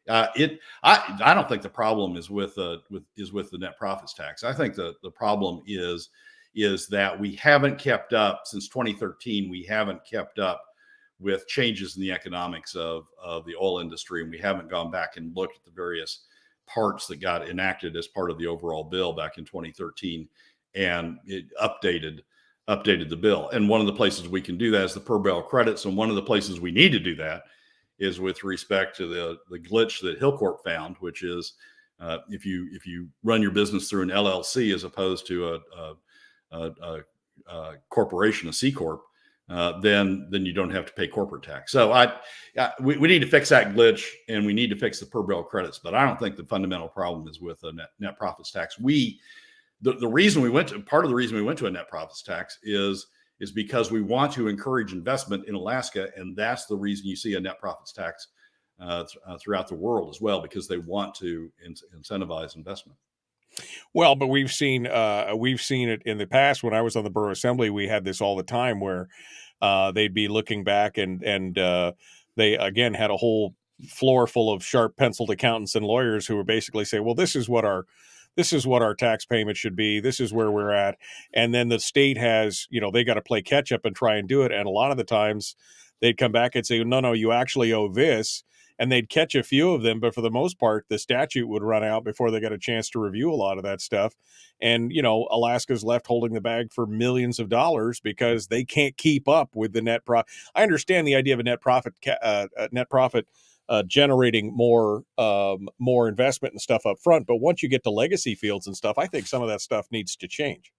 S2: I don't think the problem is with the net profits tax. I think the problem is that we haven't kept up since 2013. We haven't kept up with changes in the economics of the oil industry, and we haven't gone back and looked at the various parts that got enacted as part of the overall bill back in 2013, and it updated the bill. And one of the places we can do that is the per barrel credits, and one of the places we need to do that is with respect to the glitch that Hillcorp found, which is if you run your business through an LLC as opposed to a corporation, a C corp, then you don't have to pay corporate tax. So we need to fix that glitch, and we need to fix the per barrel credits. But I don't think the fundamental problem is with a net profits tax. Part of the reason we went to a net profits tax is because we want to encourage investment in Alaska, and that's the reason you see a net profits tax throughout the world as well, because they want to incentivize investment.
S7: Well, but we've seen it in the past. When I was on the Borough Assembly, we had this all the time where they'd be looking back and they again had a whole floor full of sharp penciled accountants and lawyers who were basically saying, well, this is what our tax payment should be. This is where we're at. And then the state has, they got to play catch up and try and do it. And a lot of the times they'd come back and say, no, you actually owe this. and they'd catch a few of them, but for the most part, the statute would run out before they got a chance to review a lot of that stuff. And, Alaska's left holding the bag for millions of dollars because they can't keep up with the net profit. I understand the idea of a net profit generating more investment and stuff up front. But once you get to legacy fields and stuff, I think some of that stuff needs to change.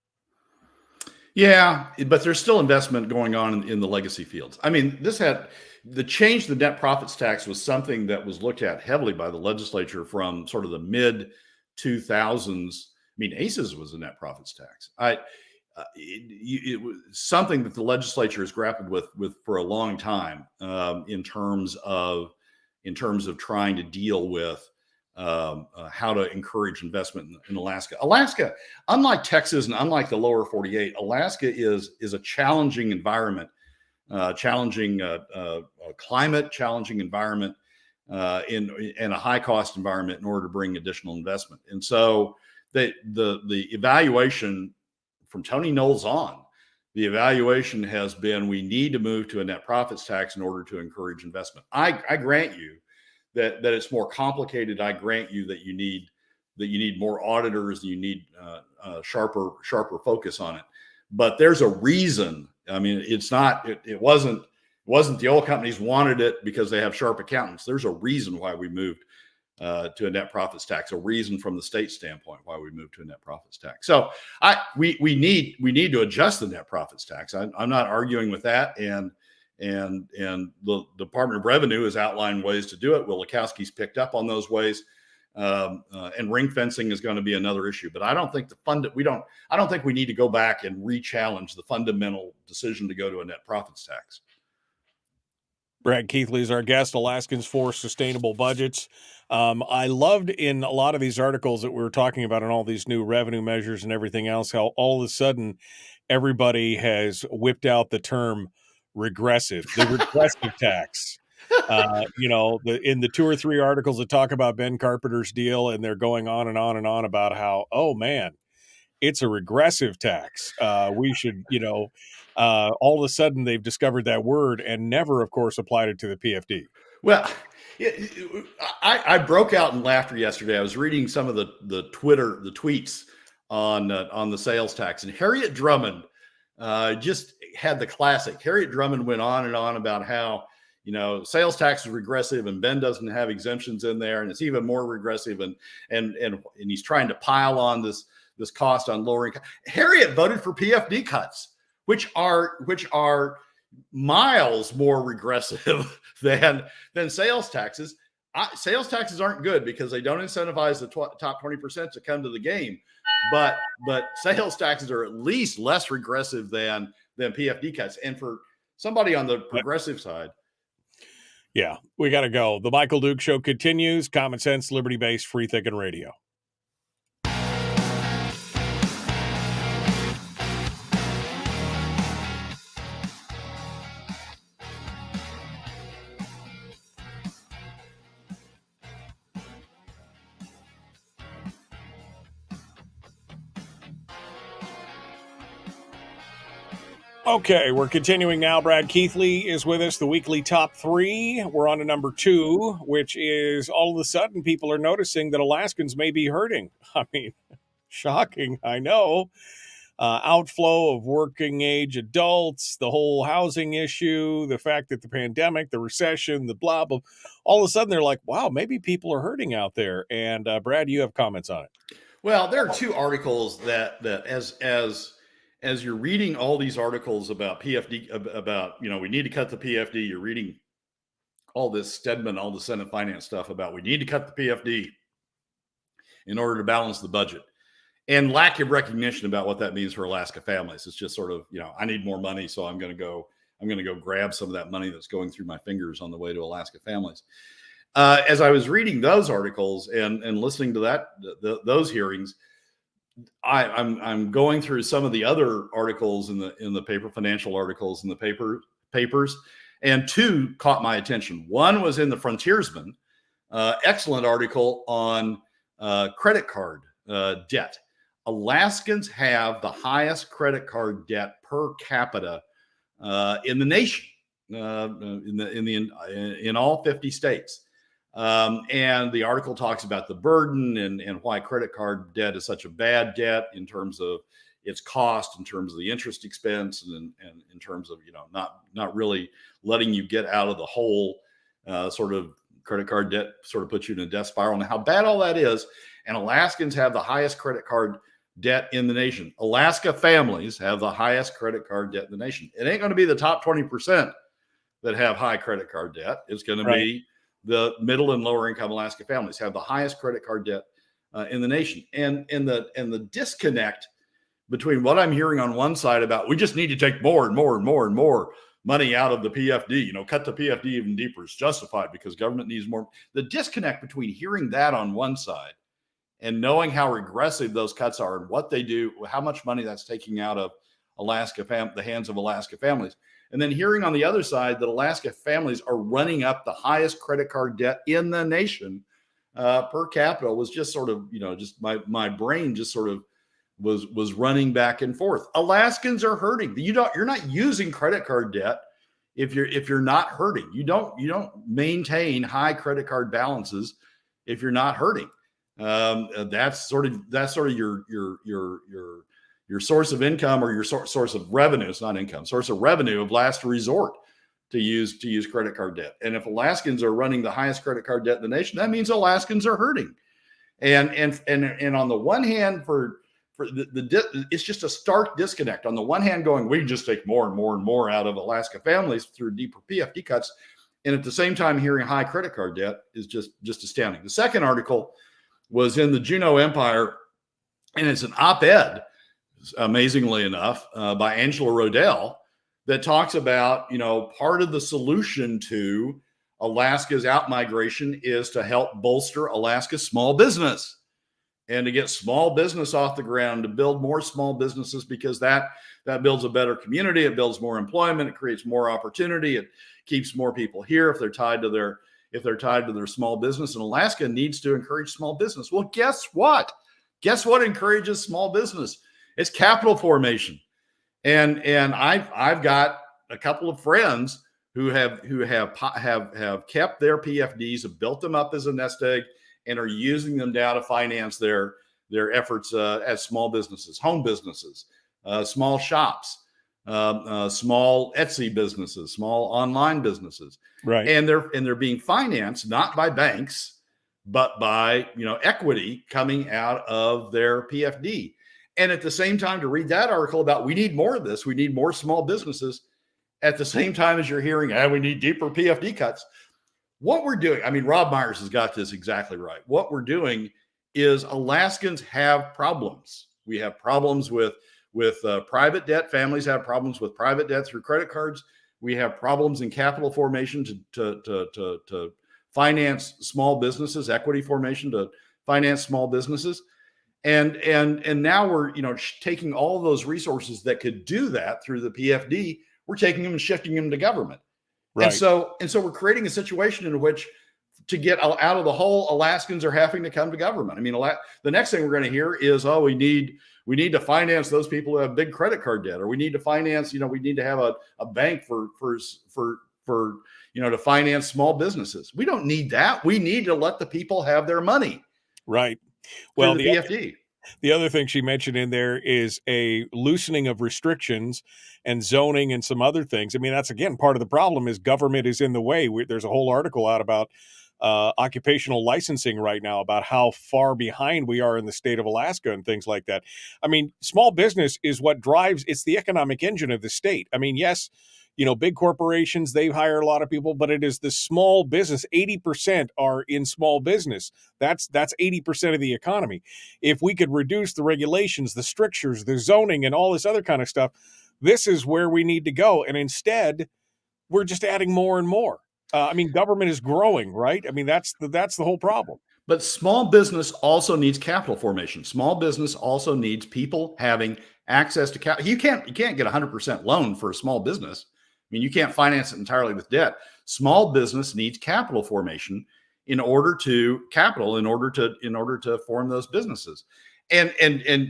S2: Yeah, but there's still investment going on in the legacy fields. I mean, the change to the net profits tax was something that was looked at heavily by the legislature from sort of the mid 2000s. I mean, ACES was a net profits tax. It was something that the legislature has grappled with for a long time in terms of trying to deal with how to encourage investment in Alaska. Alaska, unlike Texas and unlike the lower 48, Alaska is a challenging environment, challenging climate, challenging environment, in a high cost environment in order to bring additional investment. And so the evaluation from Tony Knowles on, the evaluation has been we need to move to a net profits tax in order to encourage investment. I grant you that it's more complicated. I grant you that you need more auditors, you need sharper focus on it. But there's a reason. I mean, it wasn't the oil companies wanted it because they have sharp accountants. There's a reason why we moved to a net profits tax, a reason from the state standpoint why we moved to a net profits tax. So we need to adjust the net profits tax. I'm not arguing with that. And the Department of Revenue has outlined ways to do it. Wielechowski's picked up on those ways, and ring fencing is going to be another issue. But I don't think I don't think we need to go back and re-challenge the fundamental decision to go to a net profits tax.
S7: Brad Keithley is our guest. Alaskans for Sustainable Budgets. I loved in a lot of these articles that we were talking about and all these new revenue measures and everything else, how all of a sudden everybody has whipped out the term regressive, the regressive tax. In the 2 or 3 articles that talk about Ben Carpenter's deal, and they're going on and on and on about how, oh man, it's a regressive tax. We should, all of a sudden they've discovered that word and never, of course, applied it to the PFD.
S2: Well, I broke out in laughter yesterday. I was reading some of the tweets on the sales tax, and Harriet Drummond just had the classic. Harriet Drummond went on and on about how, sales tax is regressive and Ben doesn't have exemptions in there, and it's even more regressive, and he's trying to pile on this cost on lower income. Harriet voted for PFD cuts, which are miles more regressive than sales taxes. Sales taxes aren't good because they don't incentivize the top 20% to come to the game, but sales taxes are at least less regressive than PFD cuts. And for somebody on the progressive side,
S7: yeah, we got to go. The Michael Duke Show continues. Common sense, liberty-based, free thinking radio. Okay, we're continuing now. Brad Keithley is with us, the weekly top 3. We're on to number 2, which is all of a sudden people are noticing that Alaskans may be hurting. I mean, shocking, I know. Outflow of working age adults, the whole housing issue, the fact that the pandemic, the recession, the blah, blah. All of a sudden they're like, wow, maybe people are hurting out there. And Brad, you have comments on it.
S2: Well, there are 2 articles that as you're reading all these articles about PFD, about, we need to cut the PFD, you're reading all this Stedman, all the Senate finance stuff about we need to cut the PFD in order to balance the budget, and lack of recognition about what that means for Alaska families. It's just sort of, I need more money, so I'm going to go grab some of that money that's going through my fingers on the way to Alaska families. As I was reading those articles and listening to those hearings, I'm going through some of the other articles in the paper, financial articles in the papers, and 2 caught my attention. One was in the Frontiersman, excellent article on credit card debt. Alaskans have the highest credit card debt per capita in the nation, in all 50 states. And the article talks about the burden and why credit card debt is such a bad debt in terms of its cost, in terms of the interest expense, and in terms of, not really letting you get out of the hole. Sort of credit card debt sort of puts you in a death spiral, and how bad all that is. And Alaskans have the highest credit card debt in the nation. Alaska families have the highest credit card debt in the nation. It ain't going to be the top 20% that have high credit card debt. It's going to be the middle and lower income Alaska families have the highest credit card debt in the nation. And the disconnect between what I'm hearing on one side about we just need to take more and more and more and more money out of the PFD, cut the PFD even deeper, is justified because government needs more. The disconnect between hearing that on one side and knowing how regressive those cuts are and what they do, how much money that's taking out of the hands of Alaska families. And then hearing on the other side that Alaska families are running up the highest credit card debt in the nation per capita was just sort of, just my brain just sort of was running back and forth. Alaskans are hurting. You're not using credit card debt if you're not hurting. You don't maintain high credit card balances if you're not hurting. That's sort of your source of income, or your source of revenue. It's not income, source of revenue of last resort to use credit card debt. And if Alaskans are running the highest credit card debt in the nation, that means Alaskans are hurting. And on the one hand, it's just a stark disconnect. On the one hand, we can just take more and more and more out of Alaska families through deeper PFD cuts, and at the same time, hearing high credit card debt is just astounding. The second article was in the Juneau Empire, and it's an op-ed, amazingly enough, by Angela Rodell, that talks about, part of the solution to Alaska's outmigration is to help bolster Alaska's small business and to get small business off the ground, to build more small businesses, because that builds a better community. It builds more employment. It creates more opportunity. It keeps more people here if they're tied to their small business. And Alaska needs to encourage small business. Well, guess what? Guess what encourages small business? It's capital formation. And I've got a couple of friends who have kept their PFDs, have built them up as a nest egg, and are using them now to finance their efforts as small businesses, home businesses, small shops, small Etsy businesses, small online businesses.
S7: Right.
S2: And they're being financed not by banks, but by equity coming out of their PFD. And at the same time, to read that article about we need more of this, we need more small businesses, at the same time as you're hearing, we need deeper PFD cuts. What we're doing, Rob Myers has got this exactly right. What we're doing is Alaskans have problems. We have problems with private debt. Families have problems with private debt through credit cards. We have problems in capital formation to finance small businesses, equity formation to finance small businesses. And now we're taking all of those resources that could do that through the PFD, we're taking them and shifting them to government. Right. And so we're creating a situation in which, to get out of the hole, Alaskans are having to come to government. The next thing we're going to hear is, we need to finance those people who have big credit card debt, or we need to finance, we need to have a bank for to finance small businesses. We don't need that. We need to let the people have their money.
S7: Right. Well,
S2: the PFD.
S7: The other thing she mentioned in there is a loosening of restrictions and zoning and some other things. That's, again, part of the problem is government is in the way. There's a whole article out about occupational licensing right now, about how far behind we are in the state of Alaska and things like that. Small business is what drives, it's the economic engine of the state. Yes, big corporations, they hire a lot of people, but it is the small business. 80% are in small business. That's 80% of the economy. If we could reduce the regulations, the strictures, the zoning, and all this other kind of stuff, this is where we need to go. And instead, we're just adding more and more. Government is growing, right? That's the whole problem.
S2: But small business also needs capital formation. Small business also needs people having access to capital. You can't get 100% loan for a small business. You can't finance it entirely with debt. Small business needs capital formation in order to form those businesses. And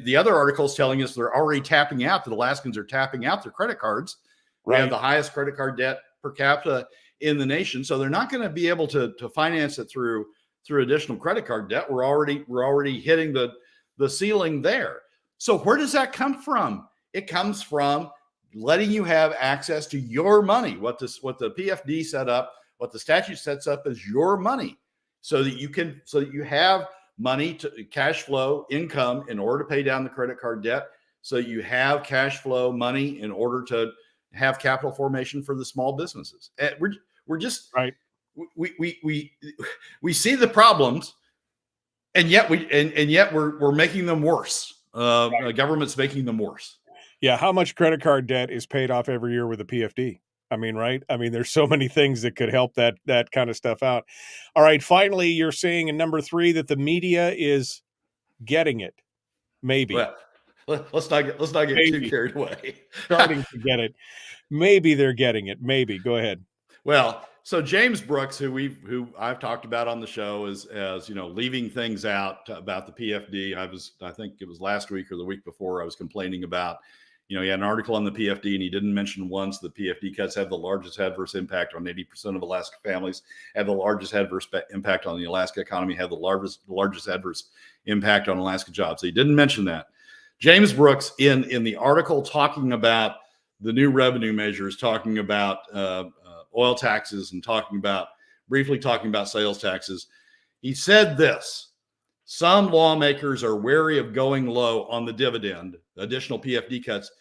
S2: the other article is telling us they're already tapping out, that Alaskans are tapping out their credit cards. Right. We have the highest credit card debt per capita in the nation. So they're not going to be able to finance it through additional credit card debt. We're already hitting the ceiling there. So where does that come from? It comes from letting you have access to your money. What the PFD set up, what the statute sets up is your money, so that you have money to cash flow income in order to pay down the credit card debt. So you have cash flow money in order to have capital formation for the small businesses. And we're just
S7: right.
S2: We see the problems, and yet we're making them worse.
S7: Right.
S2: Government's making them worse.
S7: Yeah, how much credit card debt is paid off every year with a PFD? I mean, right? I mean, there's so many things that could help that kind of stuff out. All right, finally, you're saying in number 3 that the media is getting it. Maybe.
S2: Well, let's not get
S7: Maybe.
S2: too carried away.
S7: Starting to get it. Maybe they're getting it. Maybe. Go ahead.
S2: Well, so James Brooks, who I've talked about on the show as leaving things out about the PFD. I think it was last week or the week before, I was complaining about, he had an article on the PFD and he didn't mention once the PFD cuts have the largest adverse impact on 80% of Alaska families, have the largest adverse impact on the Alaska economy, have the largest adverse impact on Alaska jobs. So he didn't mention that. James Brooks in the article talking about the new revenue measures, talking about oil taxes and briefly talking about sales taxes, he said this: some lawmakers are wary of going low on the dividend, additional PFD cuts,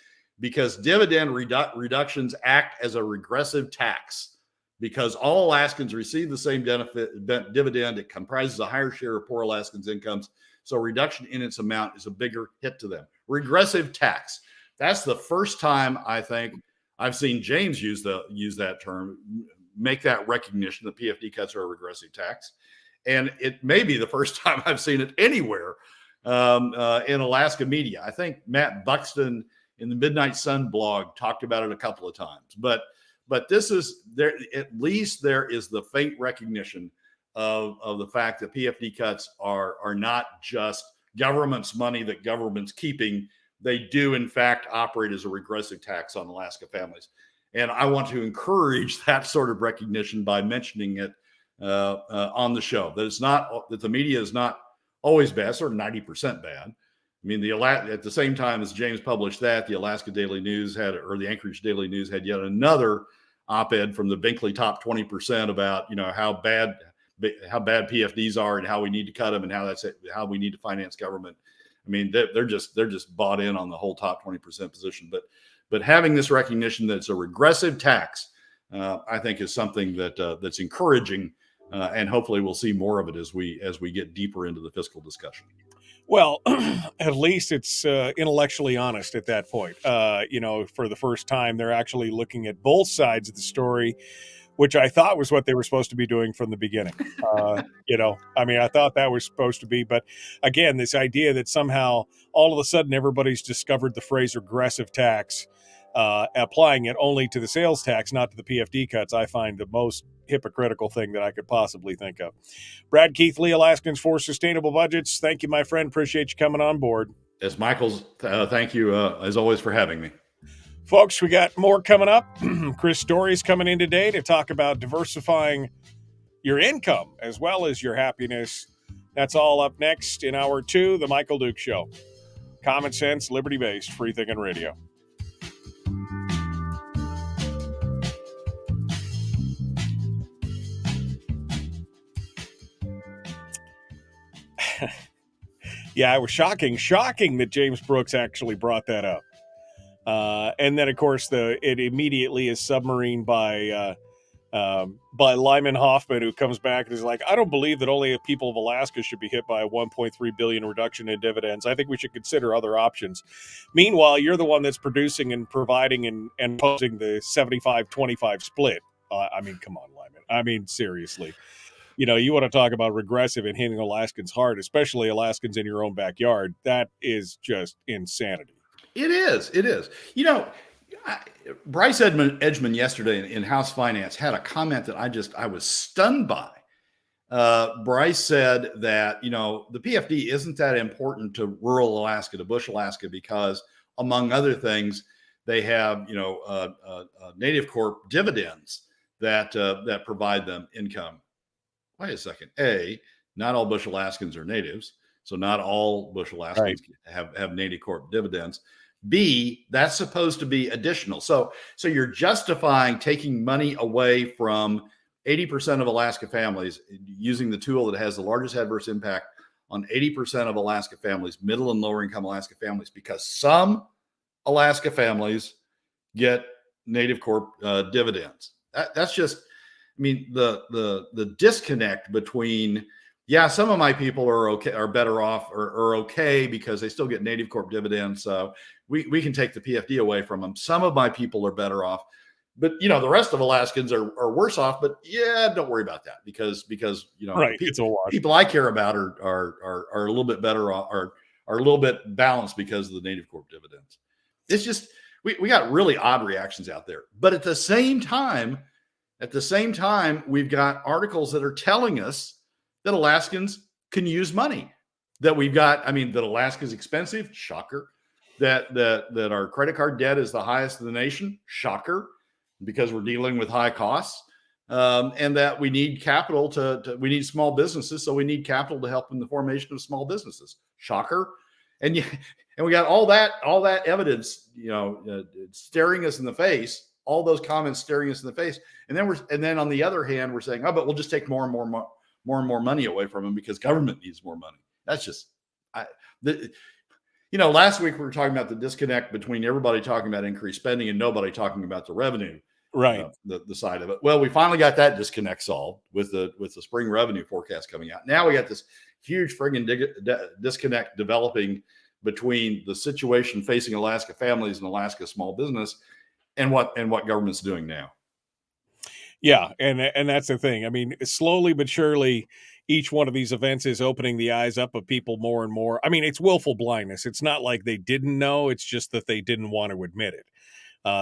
S2: because dividend reductions act as a regressive tax. Because all Alaskans receive the same dividend, it comprises a higher share of poor Alaskans' incomes, so reduction in its amount is a bigger hit to them. Regressive tax. That's the first time I think I've seen James use that term, make that recognition that PFD cuts are a regressive tax. And it may be the first time I've seen it anywhere in Alaska media. I think Matt Buxton in the Midnight Sun blog talked about it a couple of times. But this is there. At least there is the faint recognition of the fact that PFD cuts are not just government's money that government's keeping. They do, in fact, operate as a regressive tax on Alaska families. And I want to encourage that sort of recognition by mentioning it on the show. That the media is not always bad, sort of 90% bad. I mean, at the same time as James published that, the Alaska Daily News the Anchorage Daily News had yet another op-ed from the Binkley top 20% about how bad PFDs are and how we need to cut them and how we need to finance government. I mean, they're just bought in on the whole top 20% position. But having this recognition that it's a regressive tax, I think is something that's encouraging, and hopefully we'll see more of it as we get deeper into the fiscal discussion.
S7: Well, at least it's intellectually honest at that point. For the first time, they're actually looking at both sides of the story, which I thought was what they were supposed to be doing from the beginning. I thought that was supposed to be. But again, this idea that somehow all of a sudden everybody's discovered the phrase regressive tax, applying it only to the sales tax, not to the PFD cuts, I find the most hypocritical thing that I could possibly think of. Brad Keithley, Alaskans for Sustainable Budgets. Thank you, my friend. Appreciate you coming on board.
S2: Yes, Michael's. Thank you, as always, for having me.
S7: Folks, we got more coming up. Chris Story's coming in today to talk about diversifying your income as well as your happiness. That's all up next in Hour 2, The Michael Duke Show. Common sense, liberty-based, free-thinking radio. Yeah, it was shocking that James Brooks actually brought that up. And then, of course, it immediately is submarined by Lyman Hoffman, who comes back and is like, I don't believe that only people of Alaska should be hit by a $1.3 billion reduction in dividends. I think we should consider other options. Meanwhile, you're the one that's producing and providing and posing the 75-25 split. Come on, Lyman. I mean, seriously. You want to talk about regressive and hitting Alaskans hard, especially Alaskans in your own backyard. That is just insanity.
S2: It is. Bryce Edgman yesterday in House Finance had a comment that I was stunned by. Bryce said that, the PFD isn't that important to rural Alaska, to bush Alaska, because among other things, they have, Native Corp dividends that provide them income. Wait a second. Not all bush Alaskans are natives, so not all bush Alaskans have native corp dividends. B, that's supposed to be additional. So you're justifying taking money away from 80% of Alaska families using the tool that has the largest adverse impact on 80% of Alaska families, middle and lower income Alaska families, because some Alaska families get native corp dividends. That's just, I mean, the disconnect between, some of my people are better off or are okay because they still get native corp dividends. So we can take the PFD away from them. Some of my people are better off, but the rest of Alaskans are worse off. But don't worry about that because
S7: it's a wash.
S2: People I care about are a little bit better off, are a little bit balanced because of the native corp dividends. It's just we got really odd reactions out there. But at the same time, we've got articles that are telling us that Alaskans can use money. That Alaska's expensive, shocker. That our credit card debt is the highest in the nation, shocker, because we're dealing with high costs, and that we need capital we need small businesses, so we need capital to help in the formation of small businesses, shocker, and we got all that evidence, staring us in the face, all those comments staring us in the face, and then on the other hand, we're saying, but we'll just take more and more money away from them because government needs more money. That's just, last week we were talking about the disconnect between everybody talking about increased spending and nobody talking about the revenue,
S7: right?
S2: The side of it. Well, we finally got that disconnect solved with the spring revenue forecast coming out. Now we got this huge friggin' disconnect developing between the situation facing Alaska families and Alaska small business and what government's doing now.
S7: Yeah, and that's the thing. I mean, slowly but surely, each one of these events is opening the eyes up of people more and more. I mean, it's willful blindness. It's not like they didn't know. It's just that they didn't want to admit it.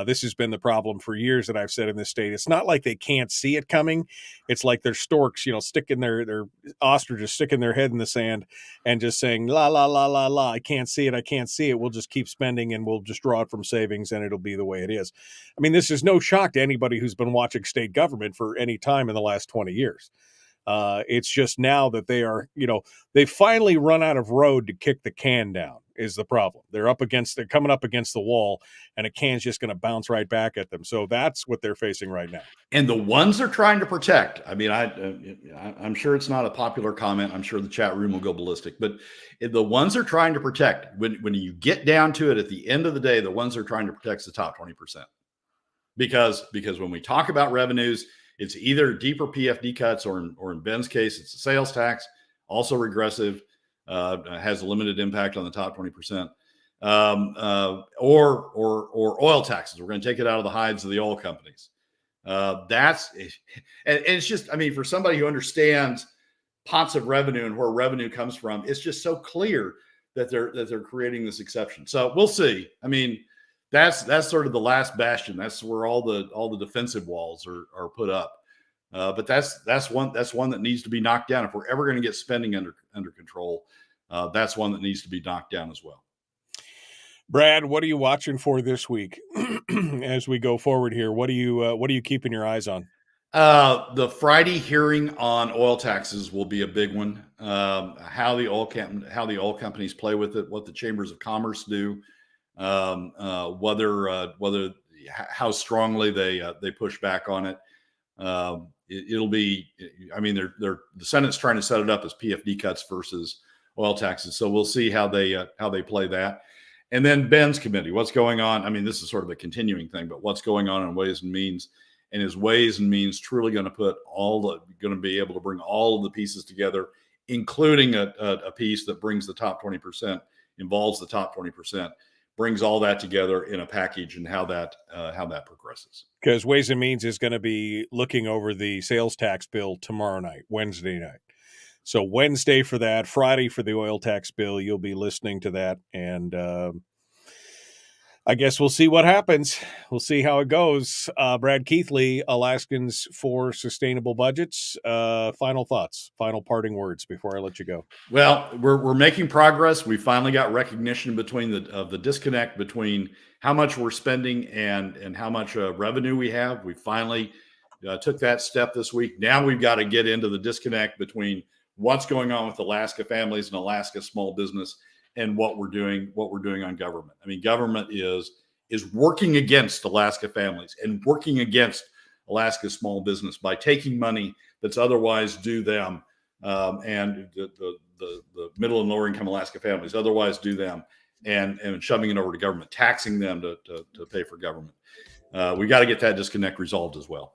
S7: This has been the problem for years that I've said in this state. It's not like they can't see it coming. It's like they're storks, sticking their ostriches, sticking their head in the sand and just saying, la, la, la, la, la, I can't see it. I can't see it. We'll just keep spending and we'll just draw it from savings and it'll be the way it is. I mean, this is no shock to anybody who's been watching state government for any time in the last 20 years. It's just now that they are, they finally run out of road to kick the can down is the problem. They're coming up against the wall and a can's just going to bounce right back at them. So that's what they're facing right now. And
S2: the ones they're trying to protect. I mean, I'm sure it's not a popular comment. I'm sure the chat room will go ballistic, but the ones they're trying to protect, when you get down to it, at the end of the day, the ones they're trying to protect is the top 20%. Because when we talk about revenues, it's either deeper PFD cuts or in Ben's case, it's a sales tax, also regressive, has a limited impact on the top 20%, or oil taxes. We're going to take it out of the hides of the oil companies. And it's just, I mean, for somebody who understands pots of revenue and where revenue comes from, it's just so clear that they're creating this exception. So we'll see. I mean, that's sort of the last bastion. That's where all the defensive walls are put up. But that's one that needs to be knocked down. If we're ever going to get spending under control, that's one that needs to be knocked down as well.
S7: Brad, what are you watching for this week as we go forward here? What are you keeping your eyes on?
S2: The Friday hearing on oil taxes will be a big one. How the oil companies play with it, what the chambers of commerce do, whether how strongly they push back on it. It'll be, I mean, the Senate's trying to set it up as PFD cuts versus oil taxes. So we'll see how they play that. And then Ben's committee, what's going on? I mean, this is sort of a continuing thing, but what's going on in Ways and Means, and is Ways and Means truly going to be able to bring all of the pieces together, including a piece that brings the top 20%, involves the top 20%, brings all that together in a package, and how that progresses.
S7: Because Ways and Means is going to be looking over the sales tax bill tomorrow night, Wednesday night. So Wednesday for that, Friday for the oil tax bill, you'll be listening to that. And I guess we'll see what happens. We'll see how it goes. Brad Keithley, Alaskans for Sustainable Budgets. Final thoughts, final parting words before I let you go.
S2: Well, we're making progress. We finally got recognition between the disconnect between how much we're spending and how much revenue we have. We finally took that step this week. Now we've got to get into the disconnect between what's going on with Alaska families and Alaska small business and what we're doing on government. I mean, government is working against Alaska families and working against Alaska small business by taking money that's otherwise due them, and the middle and lower income Alaska families otherwise due them, and shoving it over to government, taxing them to pay for government. We got to get that disconnect resolved as well.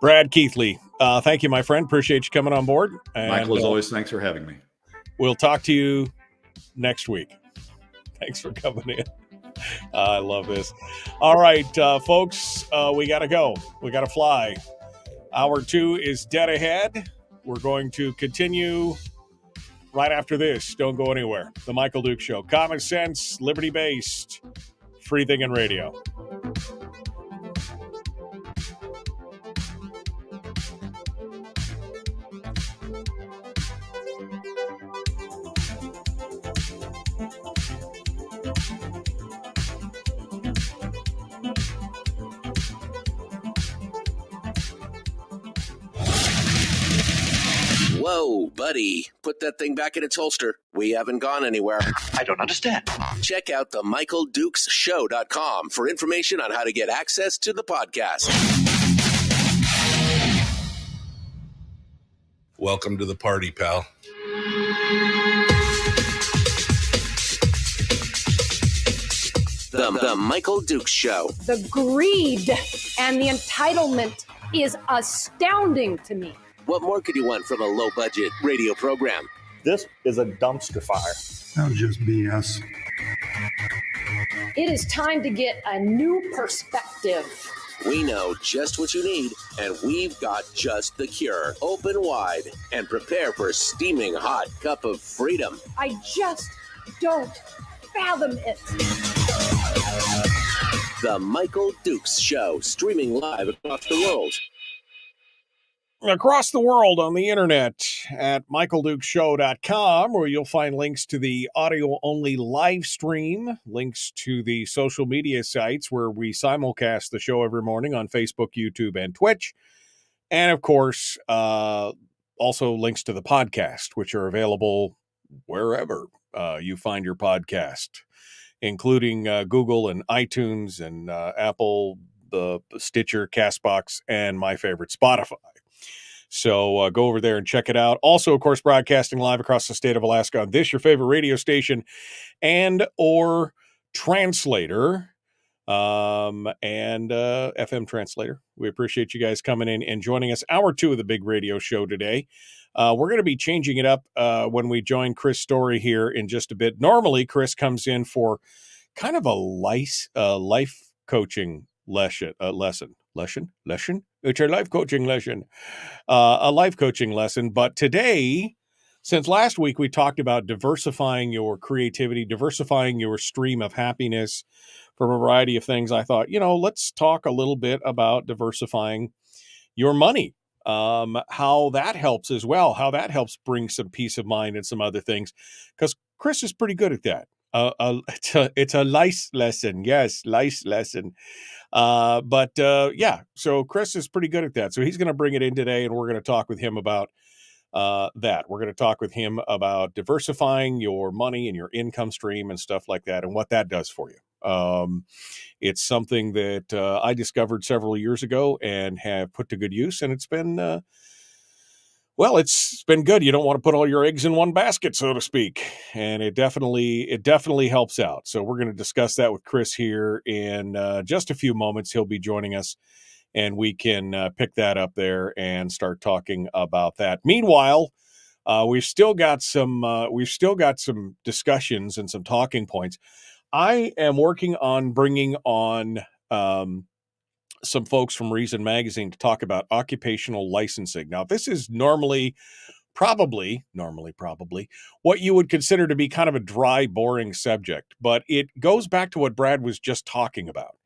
S7: Brad Keithley, thank you, my friend. Appreciate you coming on board. And,
S2: Michael, as always, thanks for having me.
S7: We'll talk to you next week. Thanks for coming in. I love this. All right, folks, we got to go. We got to fly. Hour 2 is dead ahead. We're going to continue right after this. Don't go anywhere. The Michael Duke Show. Common sense, liberty-based, free thinking radio.
S1: Whoa, buddy. Put that thing back in its holster. We haven't gone anywhere.
S8: I don't understand.
S1: Check out the MichaelDukesShow.com for information on how to get access to the podcast.
S3: Welcome to the party, pal.
S1: The Michael Dukes Show.
S4: The greed and the entitlement is astounding to me.
S1: What more could you want from a low-budget radio program?
S5: This is a dumpster fire.
S6: That was just BS.
S4: It is time to get a new perspective.
S1: We know just what you need, and we've got just the cure. Open wide and prepare for a steaming hot cup of freedom.
S4: I just don't fathom it.
S1: The Michael Dukes Show, streaming live across the world.
S7: Across the world on the internet at michaeldukeshow.com, where you'll find links to the audio-only live stream, links to the social media sites where we simulcast the show every morning on Facebook, YouTube, and Twitch. And, of course, also links to the podcast, which are available wherever you find your podcast, including Google and iTunes and Apple, the Stitcher, CastBox, and my favorite, Spotify. So go over there and check it out. Also, of course, broadcasting live across the state of Alaska on this, your favorite radio station, and or translator, and FM translator. We appreciate you guys coming in and joining us. Hour 2 of the big radio show today. We're going to be changing it up when we join Chris Story here in just a bit. Normally, Chris comes in for kind of a life coaching lesson. It's a life coaching lesson. A life coaching lesson. But today, since last week we talked about diversifying your creativity, diversifying your stream of happiness from a variety of things, I thought, let's talk a little bit about diversifying your money. How that helps as well, how that helps bring some peace of mind and some other things, because Chris is pretty good at that. It's a life lesson. Yes, life lesson. So Chris is pretty good at that. So he's going to bring it in today, and we're going to talk with him about that. We're going to talk with him about diversifying your money and your income stream and stuff like that, and what that does for you. It's something that I discovered several years ago and have put to good use, and it's been it's been good. You don't want to put all your eggs in one basket, so to speak, and it definitely helps out. So we're going to discuss that with Chris here in just a few moments. He'll be joining us, and we can pick that up there and start talking about that. Meanwhile, we've still got some discussions and some talking points. I am working on bringing on some folks from Reason Magazine to talk about occupational licensing. Now, this is probably what you would consider to be kind of a dry, boring subject, but it goes back to what Brad was just talking about.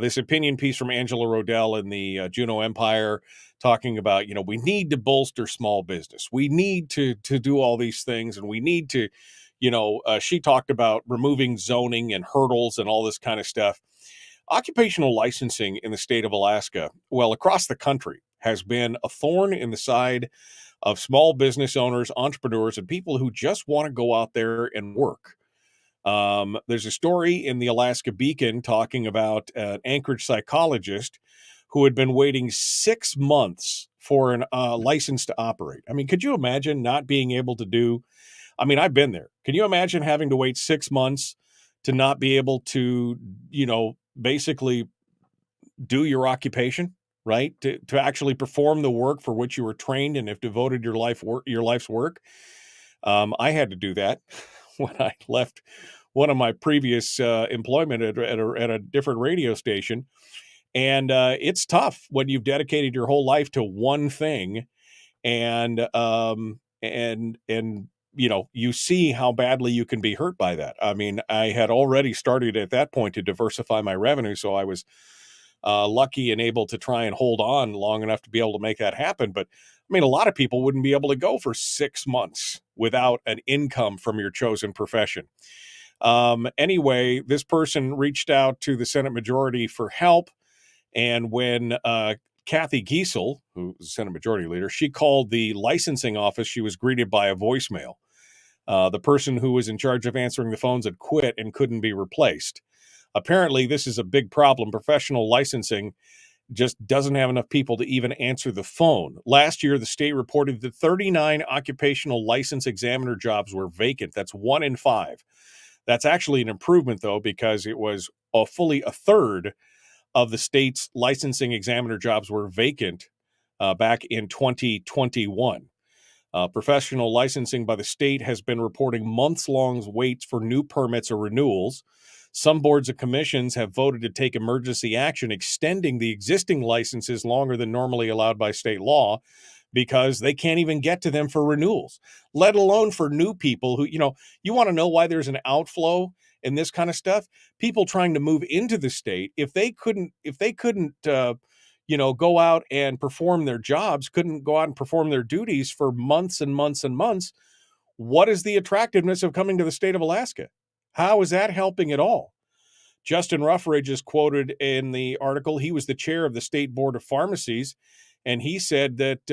S7: This opinion piece from Angela Rodell in the Juneau Empire talking about, we need to bolster small business. We need to do all these things, and we need to, she talked about removing zoning and hurdles and all this kind of stuff. Occupational licensing in the state of Alaska, well, across the country, has been a thorn in the side of small business owners, entrepreneurs, and people who just want to go out there and work. There's a story in the Alaska Beacon talking about an Anchorage psychologist who had been waiting 6 months for an license to operate. I mean, could you imagine not being able to do? I mean, I've been there. Can you imagine having to wait 6 months to not be able to, basically do your occupation, right? To actually perform the work for which you were trained and have devoted your life's work. I had to do that when I left one of my previous employment at a different radio station. And it's tough when you've dedicated your whole life to one thing, and you see how badly you can be hurt by that. I mean, I had already started at that point to diversify my revenue, so I was lucky and able to try and hold on long enough to be able to make that happen. But I mean, a lot of people wouldn't be able to go for 6 months without an income from your chosen profession. Anyway, this person reached out to the Senate majority for help. And when Kathy Giesel, who was the Senate Majority Leader, she called the licensing office, she was greeted by a voicemail. The person who was in charge of answering the phones had quit and couldn't be replaced. Apparently, this is a big problem. Professional licensing just doesn't have enough people to even answer the phone. Last year, the state reported that 39 occupational license examiner jobs were vacant. That's 1 in 5. That's actually an improvement, though, because it was fully a third of the state's licensing examiner jobs were vacant back in 2021. Professional licensing by the state has been reporting months-long waits for new permits or renewals. Some boards and commissions have voted to take emergency action, extending the existing licenses longer than normally allowed by state law because they can't even get to them for renewals, let alone for new people who, you want to know why there's an outflow in this kind of stuff. People trying to move into the state, if they couldn't go out and perform their jobs, couldn't go out and perform their duties for months and months and months, what is the attractiveness of coming to the state of Alaska? How is that helping at all? Justin Ruffridge is quoted in the article. He was the chair of the State Board of Pharmacies, and he said that,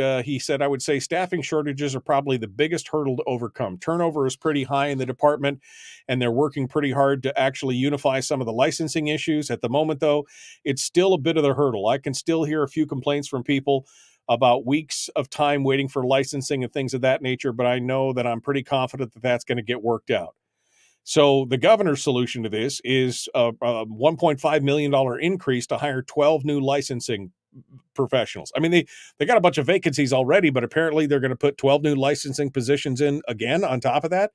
S7: I would say staffing shortages are probably the biggest hurdle to overcome. Turnover is pretty high in the department, and they're working pretty hard to actually unify some of the licensing issues. At the moment, though, it's still a bit of the hurdle. I can still hear a few complaints from people about weeks of time waiting for licensing and things of that nature, but I know that I'm pretty confident that that's going to get worked out. So the governor's solution to this is a $1.5 million increase to hire 12 new licensing professionals. I mean, they got a bunch of vacancies already, but apparently they're going to put 12 new licensing positions in again on top of that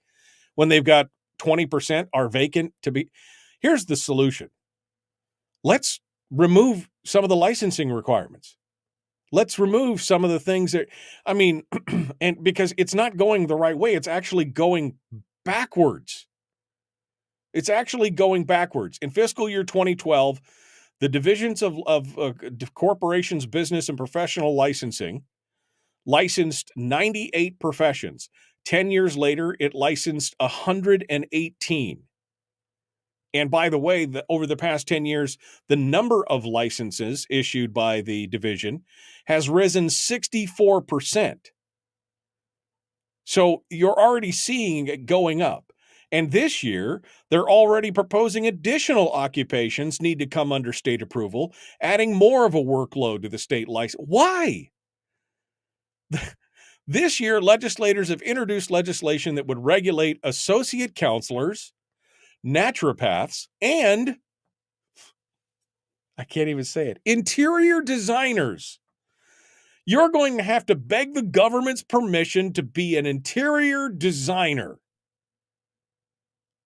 S7: when they've got 20% are vacant to be. Here's the solution. Let's remove some of the licensing requirements. Let's remove some of the things that, and because it's not going the right way, it's actually going backwards. It's actually going backwards. In fiscal year 2012, the divisions of corporations, business, and professional licensing licensed 98 professions. 10 years later, it licensed 118. And by the way, over the past 10 years, the number of licenses issued by the division has risen 64%. So you're already seeing it going up. And this year, they're already proposing additional occupations need to come under state approval, adding more of a workload to the state license. Why? This year, legislators have introduced legislation that would regulate associate counselors, naturopaths, and, I can't even say it, interior designers. You're going to have to beg the government's permission to be an interior designer.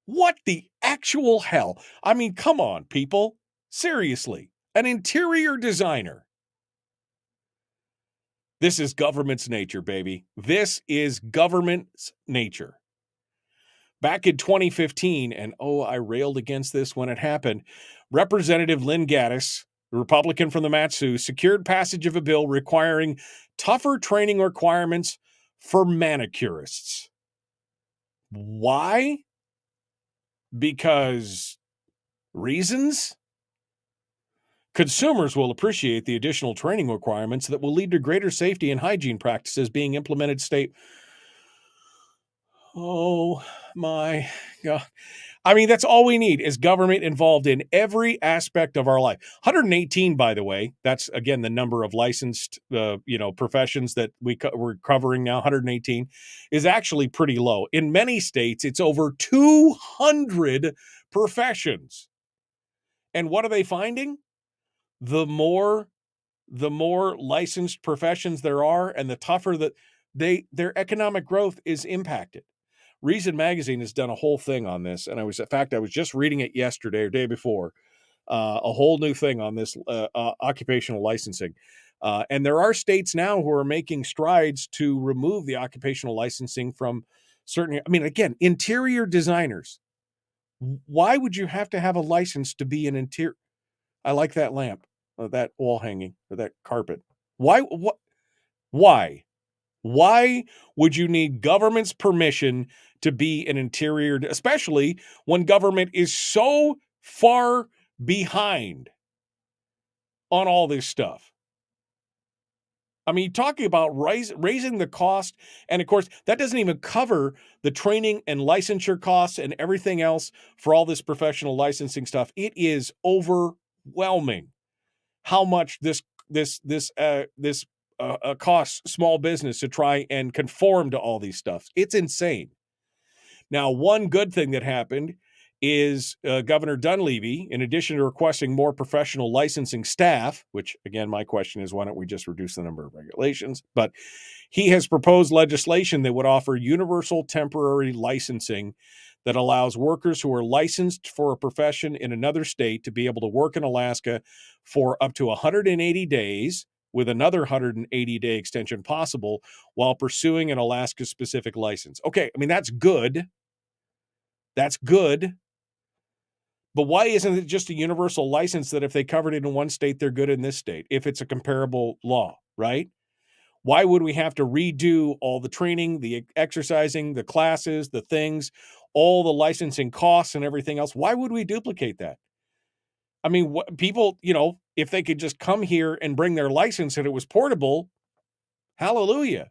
S7: What the actual hell? I mean, come on, people. Seriously, an interior designer. This is government's nature, baby. This is government's nature. Back in 2015, and I railed against this when it happened, Representative Lynn Gaddis, the Republican from the Mat-Su, secured passage of a bill requiring tougher training requirements for manicurists. Why? Because reasons? Consumers will appreciate the additional training requirements that will lead to greater safety and hygiene practices being implemented state. Oh my God. I mean, that's all we need is government involved in every aspect of our life. 118, by the way, that's again the number of licensed, professions that we're covering now. 118 is actually pretty low. In many states, it's over 200 professions. And what are they finding? The more licensed professions there are, and the tougher that their economic growth is impacted. Reason Magazine has done a whole thing on this, and I was just reading it yesterday or day before, a whole new thing on this occupational licensing. And there are states now who are making strides to remove the occupational licensing from certain. I mean, again, interior designers. Why would you have to have a license to be an interior? I like that lamp, or that wall hanging, or that carpet. Why? What? Why? Why would you need government's permission to be an interior, especially when government is so far behind on all this stuff? I mean, talking about raising the cost, and of course, that doesn't even cover the training and licensure costs and everything else for all this professional licensing stuff. It is overwhelming how much this costs small business to try and conform to all these stuff. It's insane. Now, one good thing that happened is Governor Dunleavy, in addition to requesting more professional licensing staff, which again, my question is, why don't we just reduce the number of regulations? But he has proposed legislation that would offer universal temporary licensing that allows workers who are licensed for a profession in another state to be able to work in Alaska for up to 180 days with another 180-day extension possible while pursuing an Alaska-specific license. Okay, I mean, that's good. That's good. But why isn't it just a universal license that if they covered it in one state, they're good in this state, if it's a comparable law, right? Why would we have to redo all the training, the exercising, the classes, the things, all the licensing costs and everything else? Why would we duplicate that? I mean, people, if they could just come here and bring their license and it was portable, hallelujah.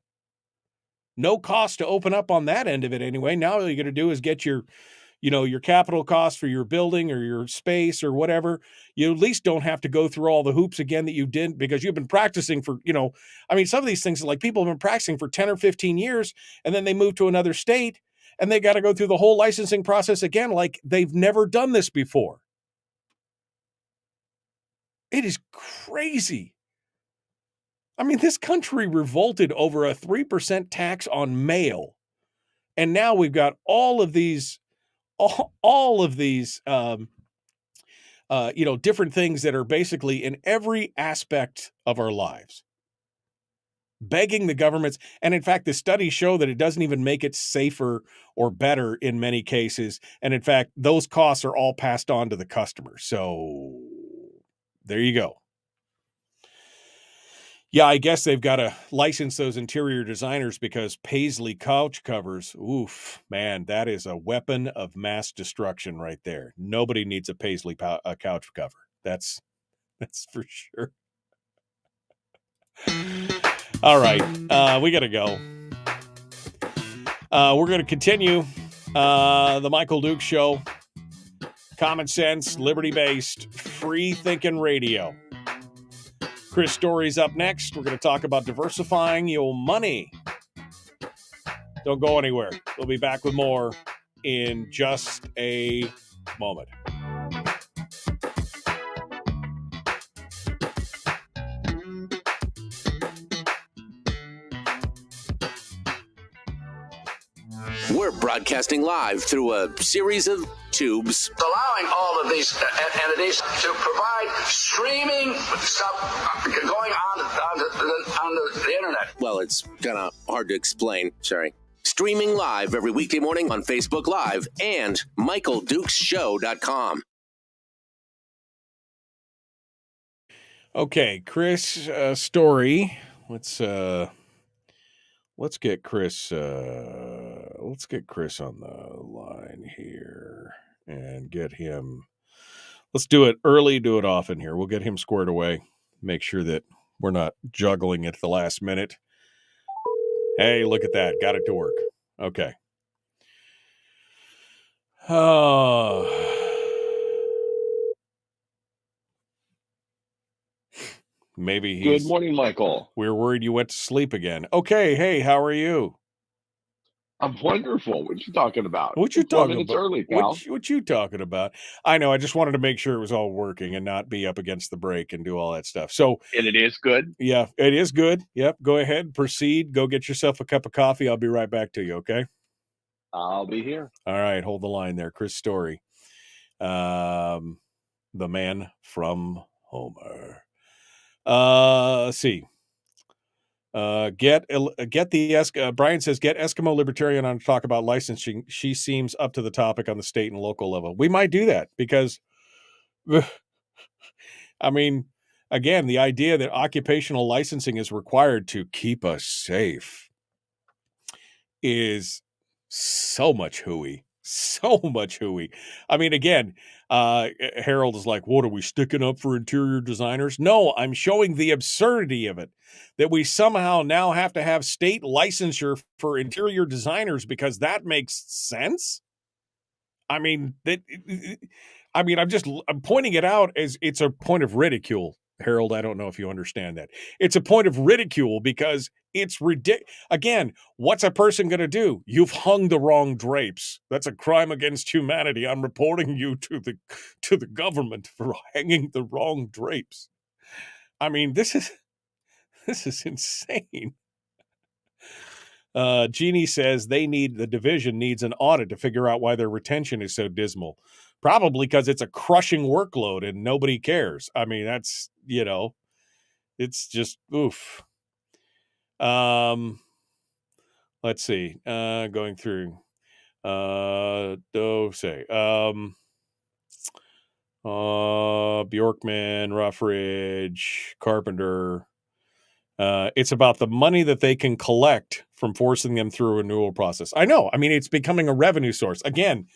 S7: No cost to open up on that end of it anyway. Now all you're going to do is get your capital cost for your building or your space or whatever. You at least don't have to go through all the hoops again that you did because you've been practicing for, some of these things are like people have been practicing for 10 or 15 years and then they move to another state and they got to go through the whole licensing process again like they've never done this before. It is crazy. I mean, this country revolted over a 3% tax on mail. And now we've got all of these different things that are basically in every aspect of our lives, begging the governments. And in fact, the studies show that it doesn't even make it safer or better in many cases. And in fact, those costs are all passed on to the customer. So there you go. Yeah, I guess they've got to license those interior designers because Paisley couch covers, oof, man, that is a weapon of mass destruction right there. Nobody needs a Paisley couch cover. That's for sure. All right, we got to go. We're going to continue the Michael Duke Show. Common sense, liberty-based, free-thinking radio. Chris Story's up next. We're going to talk about diversifying your money. Don't go anywhere. We'll be back with more in just a moment.
S1: We're broadcasting live through a series of tubes.
S8: Allowing all of these entities to provide streaming stuff going on the internet.
S1: Well, it's kind of hard to explain. Sorry. Streaming live every weekday morning on Facebook Live and MichaelDukesShow.com.
S7: Okay, Chris Story. Let's get Chris. Let's get Chris on the line here and get him. Let's do it early, do it often here. We'll get him squared away. Make sure that we're not juggling at the last minute. Hey, look at that. Got it to work. Okay. Maybe he's...
S9: Good morning, Michael.
S7: We're worried you went to sleep again. Okay. Hey, how are you?
S9: I'm wonderful. What you talking about?
S7: What you
S9: You're 4
S7: talking
S9: minutes
S7: about?
S9: early, pal.
S7: What you talking about? I know. I just wanted to make sure it was all working and not be up against the break and do all that stuff. So,
S9: And it is good.
S7: yeah, it is good. Yep. Go ahead. Proceed. Go get yourself a cup of coffee. I'll be right back to you. Okay.
S9: I'll be here.
S7: All right. Hold the line there. Chris Story. The man from Homer. Let's see. Brian says, get Eskimo Libertarian on to talk about licensing. She seems up to the topic on the state and local level. We might do that because, I mean, again, the idea that occupational licensing is required to keep us safe is so much hooey. So much hooey. I mean, again, Harold is like, what are we sticking up for interior designers? No, I'm showing the absurdity of it, that we somehow now have to have state licensure for interior designers because that makes sense. I mean, I'm pointing it out as it's a point of ridicule. Harold, I don't know if you understand that. It's a point of ridicule because it's ridiculous. Again, what's a person going to do? You've hung the wrong drapes. That's a crime against humanity. I'm reporting you to the government for hanging the wrong drapes. I mean, this is insane. Jeannie says the division needs an audit to figure out why their retention is so dismal. Probably because it's a crushing workload and nobody cares. I mean, that's, it's just oof. Let's see. Going through. Bjorkman, Ruffridge, Carpenter. It's about the money that they can collect from forcing them through a renewal process. I know. I mean, it's becoming a revenue source again,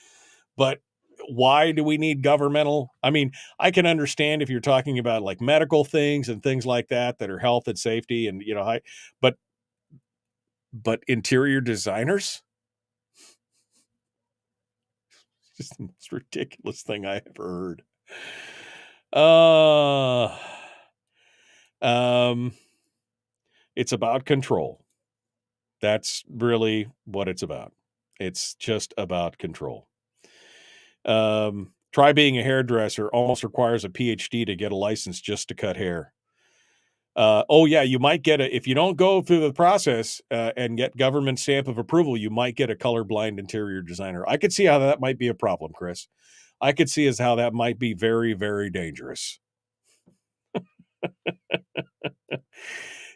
S7: but why do we need governmental? I mean, I can understand if you're talking about like medical things and things like that are health and safety and, but interior designers? It's just the most ridiculous thing I ever heard. It's about control. That's really what it's about. It's just about control. Try being a hairdresser. Almost requires a PhD to get a license just to cut hair. You might get if you don't go through the process and get government stamp of approval, you might get a colorblind interior designer. I could see how that might be a problem, Chris. I could see as how that might be very, very dangerous.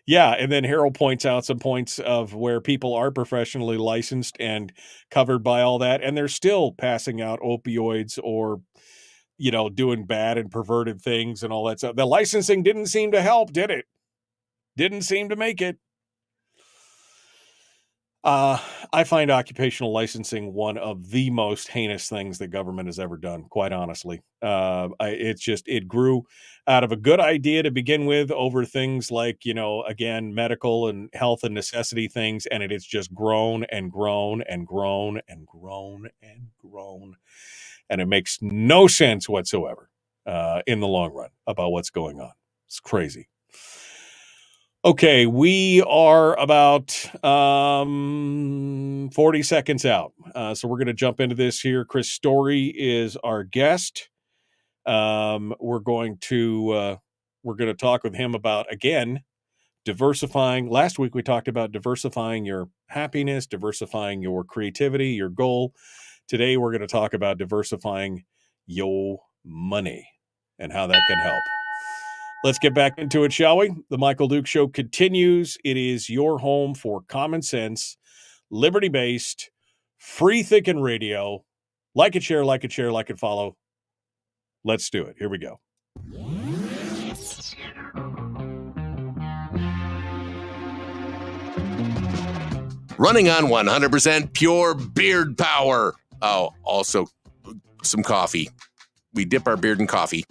S7: Yeah, and then Harold points out some points of where people are professionally licensed and covered by all that, and they're still passing out opioids or, doing bad and perverted things and all that stuff. The licensing didn't seem to help, did it? Didn't seem to make it. I find occupational licensing one of the most heinous things that government has ever done, quite honestly. It grew out of a good idea to begin with over things like, again, medical and health and necessity things. And it has just grown and grown and grown and grown and grown. And it makes no sense whatsoever in the long run about what's going on. It's crazy. Okay, we are about 40 seconds out. So we're going to jump into this here. Chris Story is our guest. We're going to talk with him about, again, diversifying. Last week we talked about diversifying your happiness, diversifying your creativity, your goal. Today we're going to talk about diversifying your money and how that can help. Let's get back into it, shall we? The Michael Duke Show continues. It is your home for common sense, liberty-based, free-thinking radio. Like it, share, like it, follow. Let's do it. Here we go.
S1: Running on 100% pure beard power. Oh, also some coffee. We dip our beard in coffee.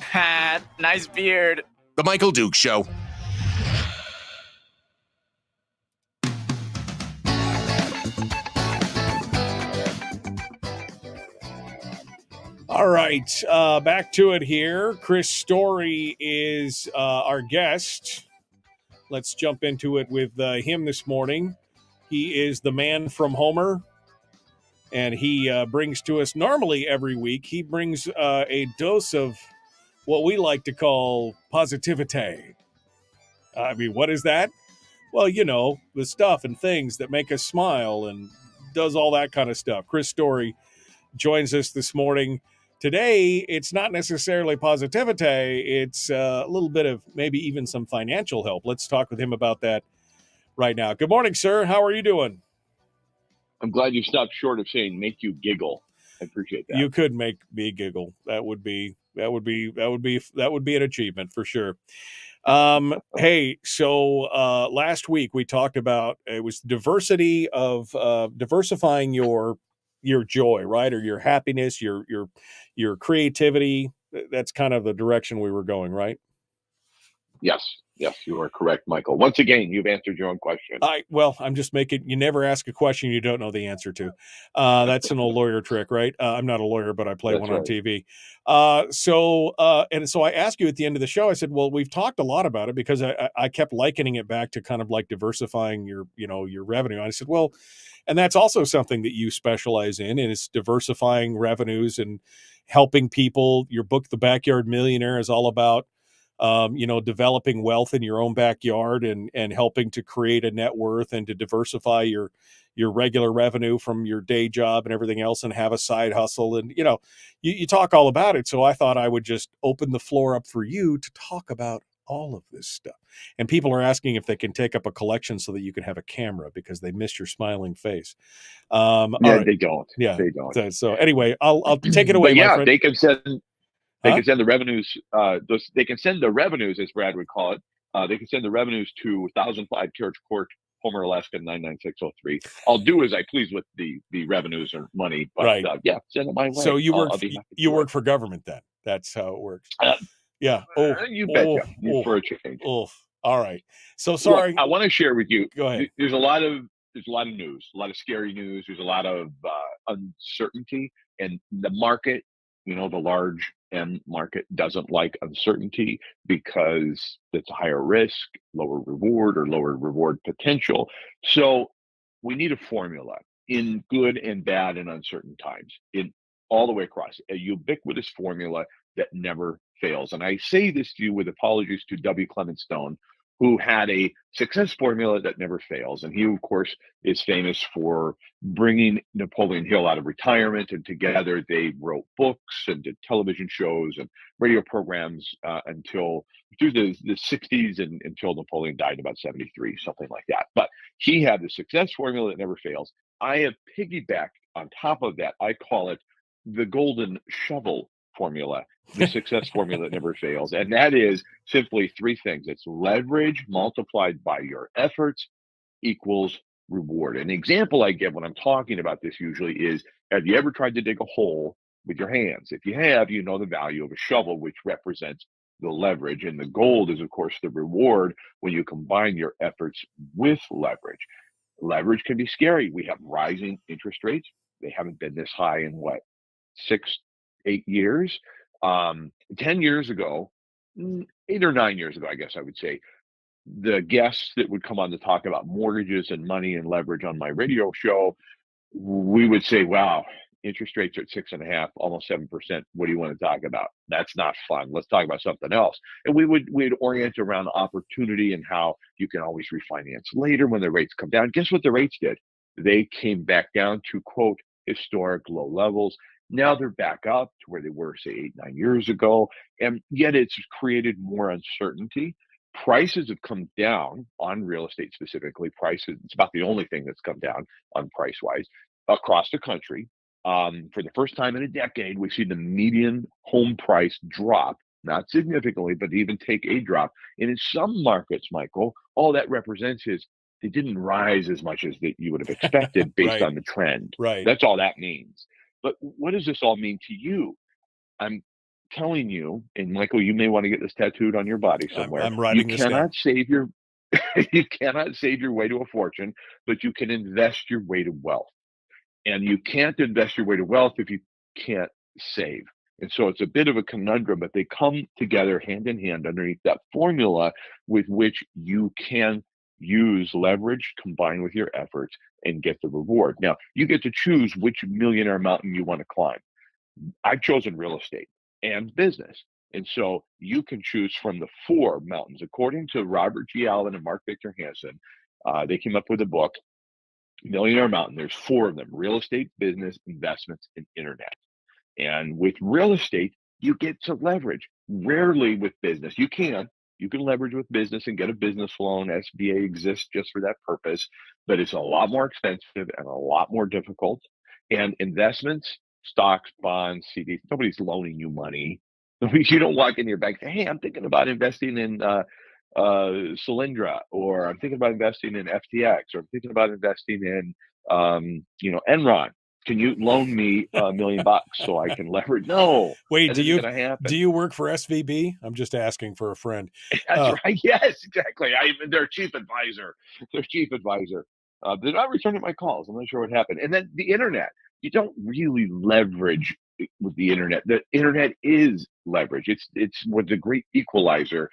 S10: Nice beard.
S1: The Michael Duke Show.
S7: All right, back to it here. Chris Story is our guest. Let's jump into it with him this morning. He is the man from Homer, and he brings to us, normally every week, he brings a dose of what we like to call positivity. I mean, what is that? Well, you know, the stuff and things that make us smile and does all that kind of stuff. Chris Story joins us this morning. Today, it's not necessarily positivity. It's a little bit of maybe even some financial help. Let's talk with him about that right now. Good morning, sir. How are you doing?
S9: I'm glad you stopped short of saying make you giggle. I appreciate that.
S7: You could make me giggle. That would be an achievement for sure. Hey, so last week we talked about it was diversity of diversifying your joy, right? Or your happiness, your creativity. That's kind of the direction we were going, right?
S9: Yes, you are correct, Michael. Once again, you've answered your own question.
S7: I'm just making, you never ask a question you don't know the answer to. That's an old lawyer trick, right? I'm not a lawyer, but I play one on TV. So I asked you at the end of the show, I said, well, we've talked a lot about it because I kept likening it back to kind of like diversifying your revenue. And I said, well, and that's also something that you specialize in, and it's diversifying revenues and helping people. Your book, The Backyard Millionaire, is all about developing wealth in your own backyard and helping to create a net worth and to diversify your regular revenue from your day job and everything else and have a side hustle. And, you talk all about it. So I thought I would just open the floor up for you to talk about all of this stuff. And people are asking if they can take up a collection so that you can have a camera because they miss your smiling face.
S9: Right. They don't.
S7: Yeah,
S9: they don't.
S7: So anyway, I'll take it away.
S9: But
S7: my friend.
S9: They can send. They can send the revenues. They can send the revenues, as Brad would call it. They can send the revenues to 1005 Church Court, Homer, Alaska 99603. I'll do as I please with the revenues or money, but
S7: right.
S9: Send it my way.
S7: So you work for government then? That's how it works. Yeah.
S9: You betcha. For a change.
S7: All right. So sorry.
S9: Look, I want to share with you.
S7: Go ahead.
S9: There's a lot of news, a lot of scary news. There's a lot of uncertainty, and the market. The large end market doesn't like uncertainty because it's a higher risk, lower reward, or lower reward potential. So we need a formula in good and bad and uncertain times, in all the way across, a ubiquitous formula that never fails. And I say this to you with apologies to W. Clement Stone, who had a success formula that never fails. And he, of course, is famous for bringing Napoleon Hill out of retirement, and together they wrote books and did television shows and radio programs until through the 60s and until Napoleon died in about 73, something like that. But he had the success formula that never fails. I have piggybacked on top of that. I call it the golden shovel formula, the success formula that never fails. And that is simply three things. It's leverage multiplied by your efforts equals reward. An example I give when I'm talking about this usually is, have you ever tried to dig a hole with your hands? If you have, you know the value of a shovel, which represents the leverage. And the gold is, of course, the reward when you combine your efforts with leverage. Leverage can be scary. We have rising interest rates. They haven't been this high in 6-8 years. 10 years ago, 8 or 9 years ago, I guess I would say, the guests that would come on to talk about mortgages and money and leverage on my radio show, we would say, wow, interest rates are at 6.5%, almost 7%. What do you want to talk about? That's not fun. Let's talk about something else. And we'd orient around opportunity and how you can always refinance later when the rates come down. Guess what the rates did? They came back down to, quote, historic low levels. Now they're back up to where they were, say, 8-9 years ago. And yet it's created more uncertainty. Prices have come down on real estate specifically. Prices, it's about the only thing that's come down on price-wise across the country. For the first time in a decade, we see the median home price drop, not significantly, but even take a drop. And in some markets, Michael, all that represents is they didn't rise as much as that you would have expected based on the trend.
S7: Right.
S9: That's all that means. But what does this all mean to you? I'm telling you, and Michael, you may want to get this tattooed on your body somewhere.
S7: I'm writing
S9: you
S7: this down.
S9: cannot save your you cannot save your way to a fortune, but you can invest your way to wealth. And you can't invest your way to wealth if you can't save. And so it's a bit of a conundrum, but they come together hand in hand underneath that formula with which you can use leverage combined with your efforts and get the reward. Now, you get to choose which millionaire mountain you want to climb. I've chosen real estate and business. And so you can choose from the 4 mountains. According to Robert G. Allen and Mark Victor Hansen, they came up with a book, Millionaire Mountain. There's 4 of them: real estate, business, investments, and internet. And with real estate, you get to leverage. Rarely with business. You can leverage with business and get a business loan. SBA exists just for that purpose, but it's a lot more expensive and a lot more difficult. And investments, stocks, bonds, CDs, nobody's loaning you money. You don't walk in your bank and say, hey, I'm thinking about investing in Solyndra, or I'm thinking about investing in FTX, or I'm thinking about investing in Enron. Can you loan me $1 million so I can leverage? No.
S7: Wait, do
S9: you
S7: work for SVB? I'm just asking for a friend.
S9: That's right. Yes, exactly. Their chief advisor. They're not returning my calls. I'm not sure what happened. And then the internet. You don't really leverage with the internet. The internet is leverage. It's what's a great equalizer.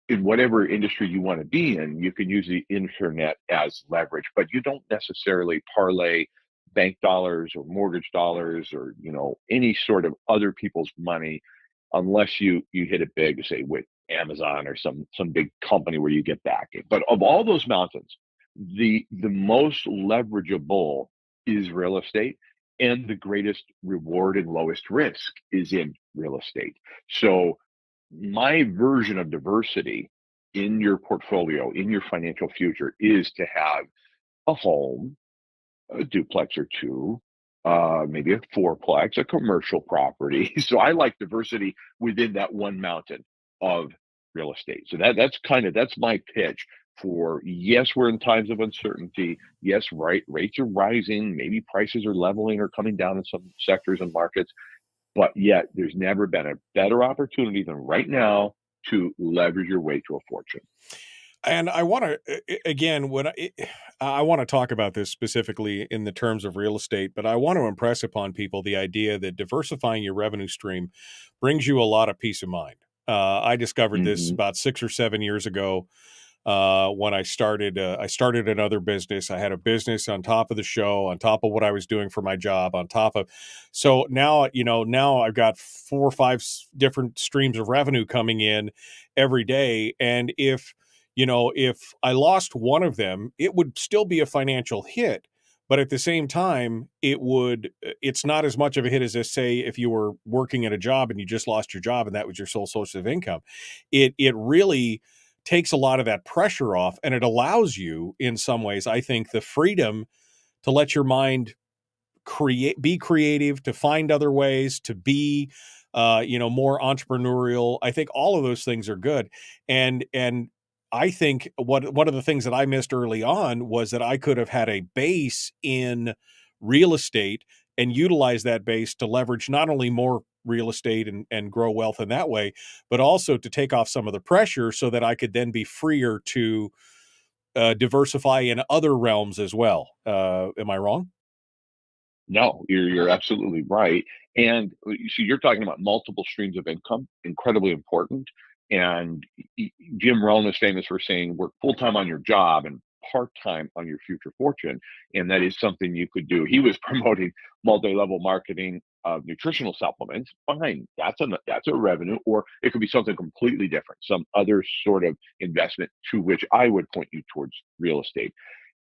S9: In whatever industry you want to be in, you can use the internet as leverage, but you don't necessarily parlay bank dollars or mortgage dollars or any sort of other people's money unless you hit it big, say with Amazon or some big company where you get backing. But of all those mountains, the most leverageable is real estate, and the greatest reward and lowest risk is in real estate. So my version of diversity in your portfolio, in your financial future, is to have a home, a duplex or 2, maybe a 4-plex, a commercial property. So I like diversity within that one mountain of real estate. So that's my pitch for, yes, we're in times of uncertainty. Yes, rates are rising. Maybe prices are leveling or coming down in some sectors and markets. But yet there's never been a better opportunity than right now to leverage your way to a fortune.
S7: And I want to, again, I want to talk about this specifically in the terms of real estate, but I want to impress upon people the idea that diversifying your revenue stream brings you a lot of peace of mind. I discovered this about 6 or 7 years ago when I started another business. I had a business on top of the show, on top of what I was doing for my job, so now I've got 4 or 5 different streams of revenue coming in every day. And if I lost one of them, it would still be a financial hit. But at the same time, it's not as much of a hit as, say, if you were working at a job and you just lost your job and that was your sole source of income. It really takes a lot of that pressure off, and it allows you, in some ways, I think, the freedom to let your mind be creative, to find other ways, to be more entrepreneurial. I think all of those things are good. And I think one of the things that I missed early on was that I could have had a base in real estate and utilize that base to leverage not only more real estate and grow wealth in that way, but also to take off some of the pressure so that I could then be freer to diversify in other realms as well. Am I wrong?
S9: No, you're absolutely right. And so you're talking about multiple streams of income, incredibly important. And Jim Rohn is famous for saying work full-time on your job and part-time on your future fortune. And that is something you could do. He was promoting multi-level marketing of nutritional supplements. Fine, that's a revenue, or it could be something completely different, some other sort of investment, to which I would point you towards real estate.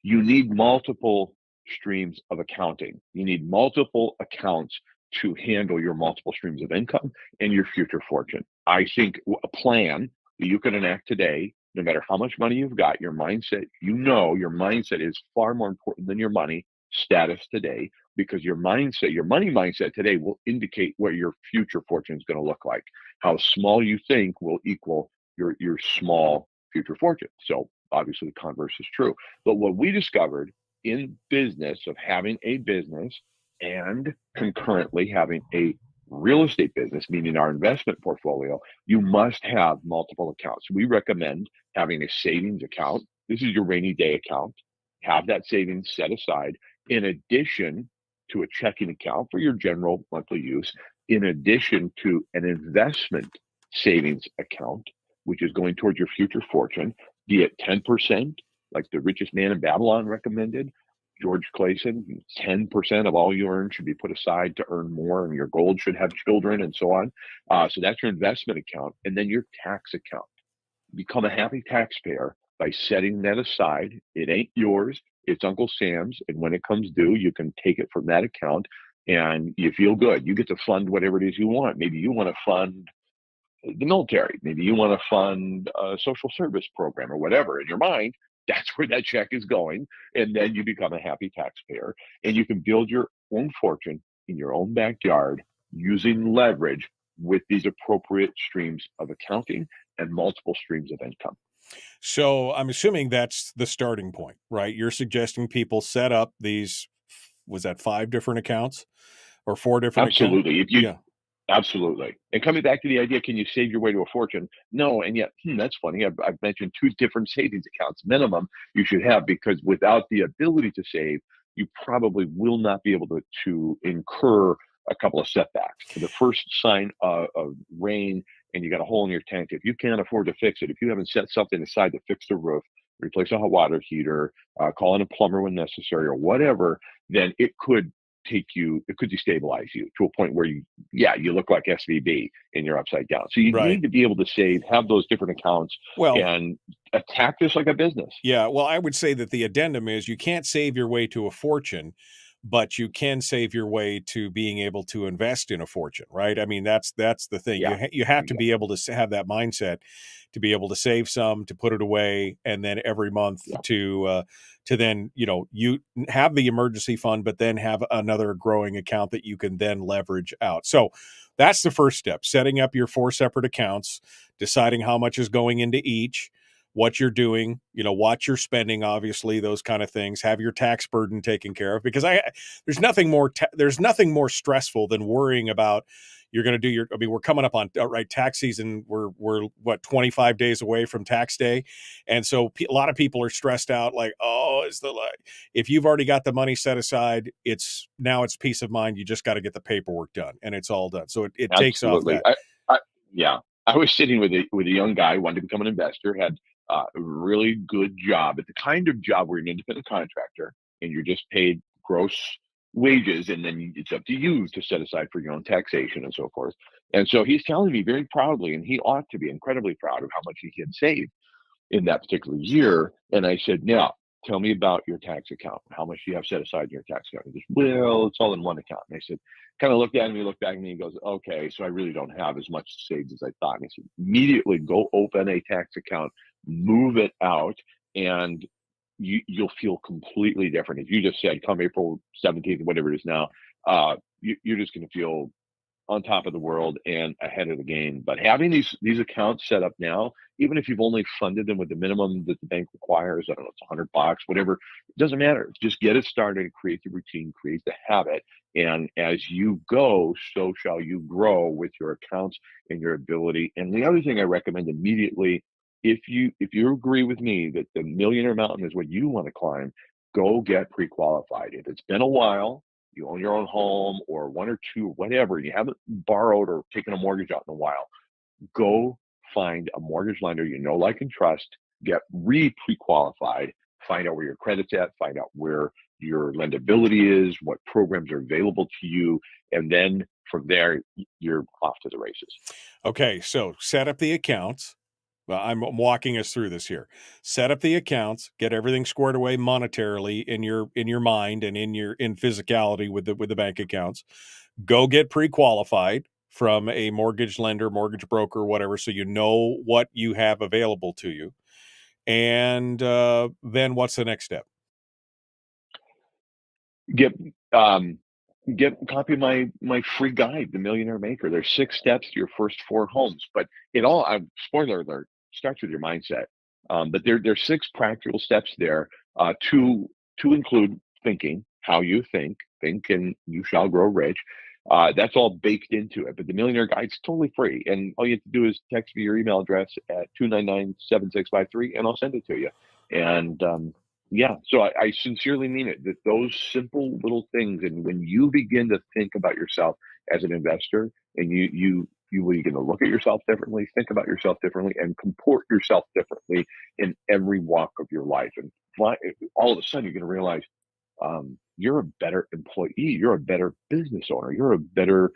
S9: You need multiple streams of accounting. You need multiple accounts to handle your multiple streams of income and your future fortune. I think a plan that you can enact today, no matter how much money you've got, your mindset, your mindset is far more important than your money status today, because your money mindset today will indicate what your future fortune is going to look like. How small you think will equal your small future fortune. So obviously the converse is true. But what we discovered in business, of having a business and concurrently having a real estate business, meaning our investment portfolio, you must have multiple accounts. We recommend having a savings account. This is your rainy day account. Have that savings set aside in addition to a checking account for your general monthly use, in addition to an investment savings account, which is going towards your future fortune, be it 10%, like the richest man in Babylon recommended, George Clayson, 10% of all you earn should be put aside to earn more, and your gold should have children, and so on. So that's your investment account. And then your tax account. Become a happy taxpayer by setting that aside. It ain't yours, it's Uncle Sam's. And when it comes due, you can take it from that account and you feel good. You get to fund whatever it is you want. Maybe you want to fund the military. Maybe you want to fund a social service program or whatever. In your mind, that's where that check is going. And then you become a happy taxpayer and you can build your own fortune in your own backyard using leverage with these appropriate streams of accounting and multiple streams of income.
S7: So I'm assuming that's the starting point, right? You're suggesting people set up these, was that 5 different accounts or 4 different
S9: Absolutely.
S7: accounts?
S9: If you, Absolutely. And coming back to the idea, can you save your way to a fortune? No. And yet, that's funny. I've mentioned 2 different savings accounts minimum you should have, because without the ability to save, you probably will not be able to incur a couple of setbacks. The first sign of rain and you got a hole in your tank, if you can't afford to fix it, if you haven't set something aside to fix the roof, replace a hot water heater, call in a plumber when necessary or whatever, then it could destabilize you to a point where you look like SVB and you're upside down. So you need to be able to save, have those different accounts, and attack this like a business.
S7: Yeah. Well, I would say that the addendum is you can't save your way to a fortune, but you can save your way to being able to invest in a fortune, right? I mean, that's the thing.
S9: Yeah.
S7: You have to be able to have that mindset to be able to save some, to put it away, and then every month to then, you have the emergency fund, but then have another growing account that you can then leverage out. So that's the first step, setting up your 4 separate accounts, deciding how much is going into each, what you're doing, what you're spending, obviously, those kind of things. Have your tax burden taken care of, because there's nothing more stressful than worrying about you're going to do we're coming up on tax season. We're 25 days away from tax day. And so a lot of people are stressed out, like, if you've already got the money set aside, it's peace of mind. You just got to get the paperwork done and it's all done. So it takes off that.
S9: I was sitting with a young guy who wanted to become an investor, had a really good job at the kind of job where you're an independent contractor and you're just paid gross wages, and then it's up to you to set aside for your own taxation and so forth. And so he's telling me very proudly, and he ought to be incredibly proud of how much he had saved in that particular year. And I said, now, tell me about your tax account. How much do you have set aside in your tax account? He goes, well, it's all in one account. And I said, kind of looked at him, he looked back at me, and he goes, okay, so I really don't have as much saved as I thought. And I said, immediately go open a tax account, move it out, and you'll feel completely different. If you just said, come April 17th, whatever it is now, you're just going to feel on top of the world and ahead of the game. But having these accounts set up now, even if you've only funded them with the minimum that the bank requires, I don't know, it's $100, whatever, it doesn't matter. Just get it started, create the routine, create the habit. And as you go, so shall you grow with your accounts and your ability. And the other thing I recommend immediately, if you agree with me that the millionaire mountain is what you want to climb, go get pre-qualified. If it's been a while, you own your own home or 1 or 2, whatever, you haven't borrowed or taken a mortgage out in a while, go find a mortgage lender you know, like, and trust, get pre-qualified, find out where your credit's at, find out where your lendability is, what programs are available to you, and then from there, you're off to the races.
S7: Okay, so set up the accounts. Well, I'm walking us through this here. Set up the accounts, get everything squared away monetarily in your mind and in physicality with the bank accounts. Go get pre-qualified from a mortgage lender, mortgage broker, whatever, so you know what you have available to you. And then what's the next step?
S9: Get a copy of my free guide, The Millionaire Maker. There's 6 steps to your first 4 homes, but it all, spoiler alert, starts with your mindset. But there's 6 practical steps there to include thinking, how you think and you shall grow rich. That's all baked into it. But the Millionaire Guide's totally free. And all you have to do is text me your email address at 299-7653, and I'll send it to you. And so I sincerely mean it, that those simple little things, and when you begin to think about yourself as an investor, and you're going to look at yourself differently, think about yourself differently, and comport yourself differently in every walk of your life. And all of a sudden, you're going to realize you're a better employee, you're a better business owner, you're a better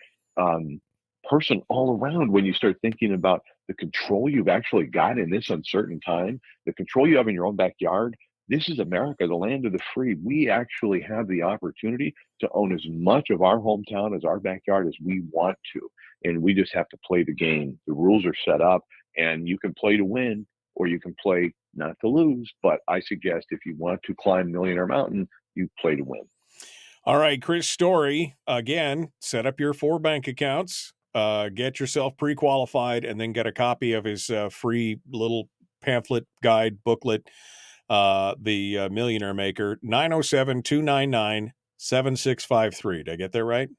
S9: person all around when you start thinking about the control you've actually got in this uncertain time, the control you have in your own backyard. This is America, the land of the free. We actually have the opportunity to own as much of our hometown as our backyard as we want to. And we just have to play the game. The rules are set up, and you can play to win, or you can play not to lose. But I suggest if you want to climb Millionaire Mountain, you play to win.
S7: All right, Chris Story, again, set up your 4 bank accounts, get yourself pre-qualified, and then get a copy of his free little pamphlet guide booklet, the Millionaire Maker. 907-299-7653. Did I get that right?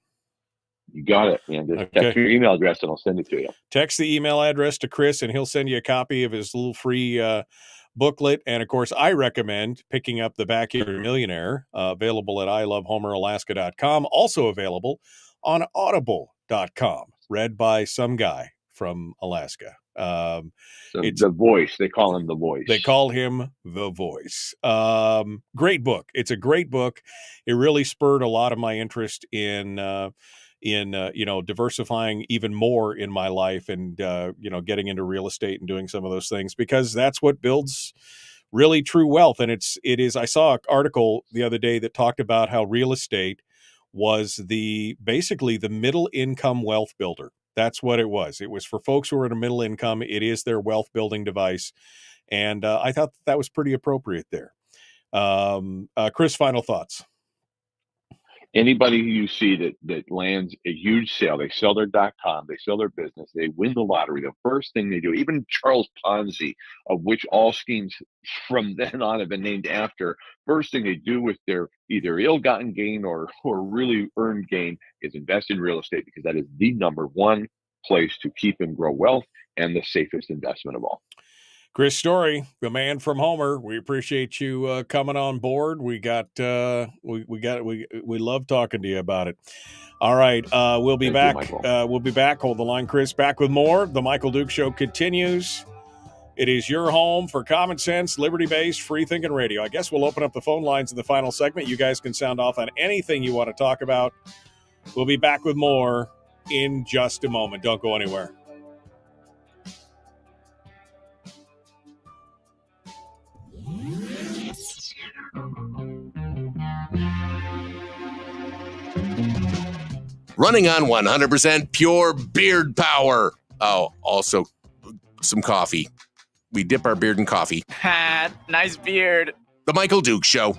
S9: You got it, man. Just text your email address and I'll send it to you.
S7: Text the email address to Chris and he'll send you a copy of his little free booklet. And of course, I recommend picking up The Backyard Millionaire, available at ilovehomeralaska.com, also available on audible.com, read by some guy from Alaska.
S9: It's the voice. They call him the voice.
S7: They call him the voice. Great book. It's a great book. It really spurred a lot of my interest in diversifying even more in my life, and getting into real estate and doing some of those things, because that's what builds really true wealth. And it is. I saw an article the other day that talked about how real estate was basically the middle income wealth builder. That's what it was. It was for folks who are in a middle income. It is their wealth building device. And I thought that was pretty appropriate there. Chris, final thoughts.
S9: Anybody you see that lands a huge sale, they sell their .com, they sell their business, they win the lottery, the first thing they do, even Charles Ponzi, of which all schemes from then on have been named after, first thing they do with their either ill-gotten gain or really earned gain is invest in real estate, because that is the number one place to keep and grow wealth and the safest investment of all.
S7: Chris Story, the man from Homer. We appreciate you coming on board. We love talking to you about it. All right, we'll be back. We'll be back. Hold the line, Chris. Back with more. The Michael Duke Show continues. It is your home for common sense, liberty-based, free-thinking radio. I guess we'll open up the phone lines in the final segment. You guys can sound off on anything you want to talk about. We'll be back with more in just a moment. Don't go anywhere.
S1: Running on 100% pure beard power. Oh, also some coffee. We dip our beard in coffee.
S10: Ha, nice beard.
S1: The Michael Duke Show.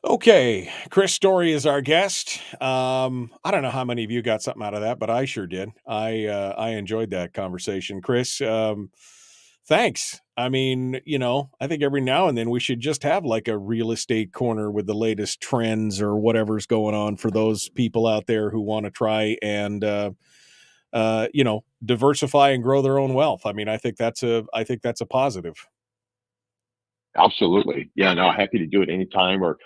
S7: Okay, Chris Story is our guest. I don't know how many of you got something out of that, but I sure did. I enjoyed that conversation. Chris, thanks. I mean, I think every now and then we should just have like a real estate corner with the latest trends or whatever's going on for those people out there who want to try and, diversify and grow their own wealth. I mean, I think that's a positive.
S9: Absolutely. Yeah, no, happy to do it anytime, or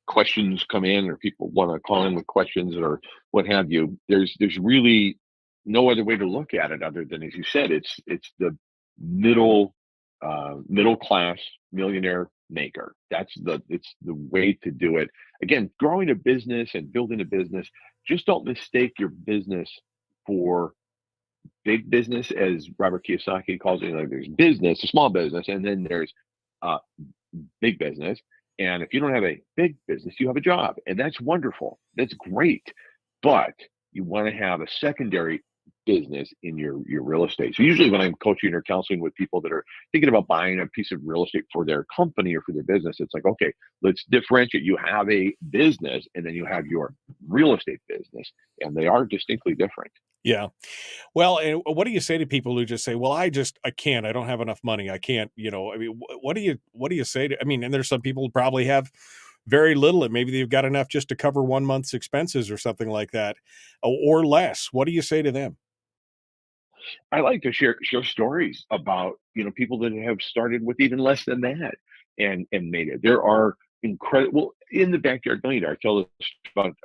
S9: questions come in, or people want to call in with questions or what have you. There's really no other way to look at it other than, as you said, it's the middle class millionaire maker. It's the way to do it. Again, growing a business and building a business, just don't mistake your business for big business, as Robert Kiyosaki calls it. Like, there's business, a small business, and then there's big business. And if you don't have a big business, you have a job, and that's wonderful. That's great. But you want to have a secondary business in your real estate. So usually when I'm coaching or counseling with people that are thinking about buying a piece of real estate for their company or for their business, it's like, okay, let's differentiate. You have a business and then you have your real estate business, and they are distinctly different.
S7: Yeah. Well, and what do you say to people who just say, "Well, I can't. I don't have enough money. I can't." I mean, what do you say to? I mean, and there's some people who probably have very little, and maybe they've got enough just to cover 1 month's expenses or something like that, or less. What do you say to them?
S9: I like to share stories about people that have started with even less than that and made it. There are incredible in the backyard millionaire. I tell this about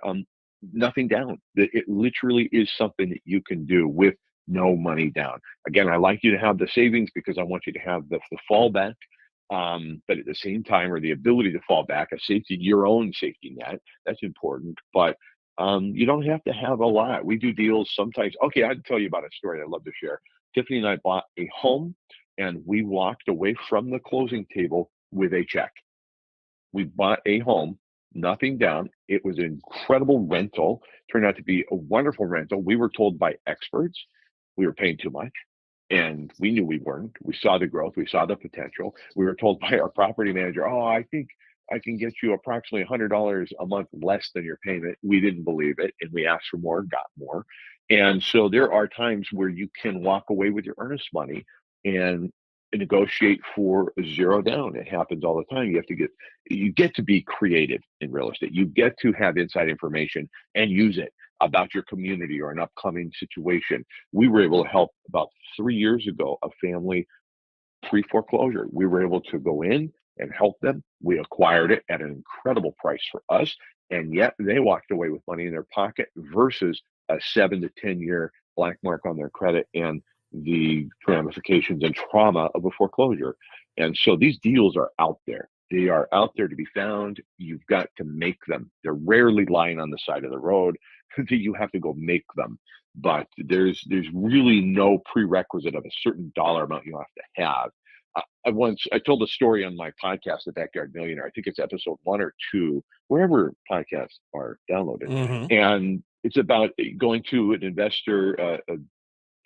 S9: nothing down. That it literally is something that you can do with no money down. Again, I like you to have the savings because I want you to have the fallback. But at the same time, or the ability to fall back, your own safety net. That's important. But you don't have to have a lot. We do deals sometimes. Okay, I'll tell you about a story I'd love to share. Tiffany and I bought a home, and we walked away from the closing table with a check. We bought a home, nothing down. It was an incredible rental. Turned out to be a wonderful rental. We were told by experts we were paying too much, and we knew we weren't. We saw the growth. We saw the potential. We were told by our property manager, "Oh, I think I can get you approximately $100 a month less than your payment." We didn't believe it, and we asked for more, got more. And so there are times where you can walk away with your earnest money and negotiate for zero down. It happens all the time. You get to be creative in real estate. You get to have inside information and use it about your community or an upcoming situation. We were able to help about 3 years ago a family pre-foreclosure. We were able to go in and help them. We acquired it at an incredible price for us, and yet they walked away with money in their pocket versus a 7 to 10 year black mark on their credit and the ramifications and trauma of a foreclosure. And so these deals are out there. They are out there to be found. You've got to make them. They're rarely lying on the side of the road. You have to go make them. But there's really no prerequisite of a certain dollar amount you have to have. I told a story on my podcast, The Backyard Millionaire. I think it's episode 1 or 2, wherever podcasts are downloaded.
S7: Mm-hmm.
S9: And it's about going to an investor,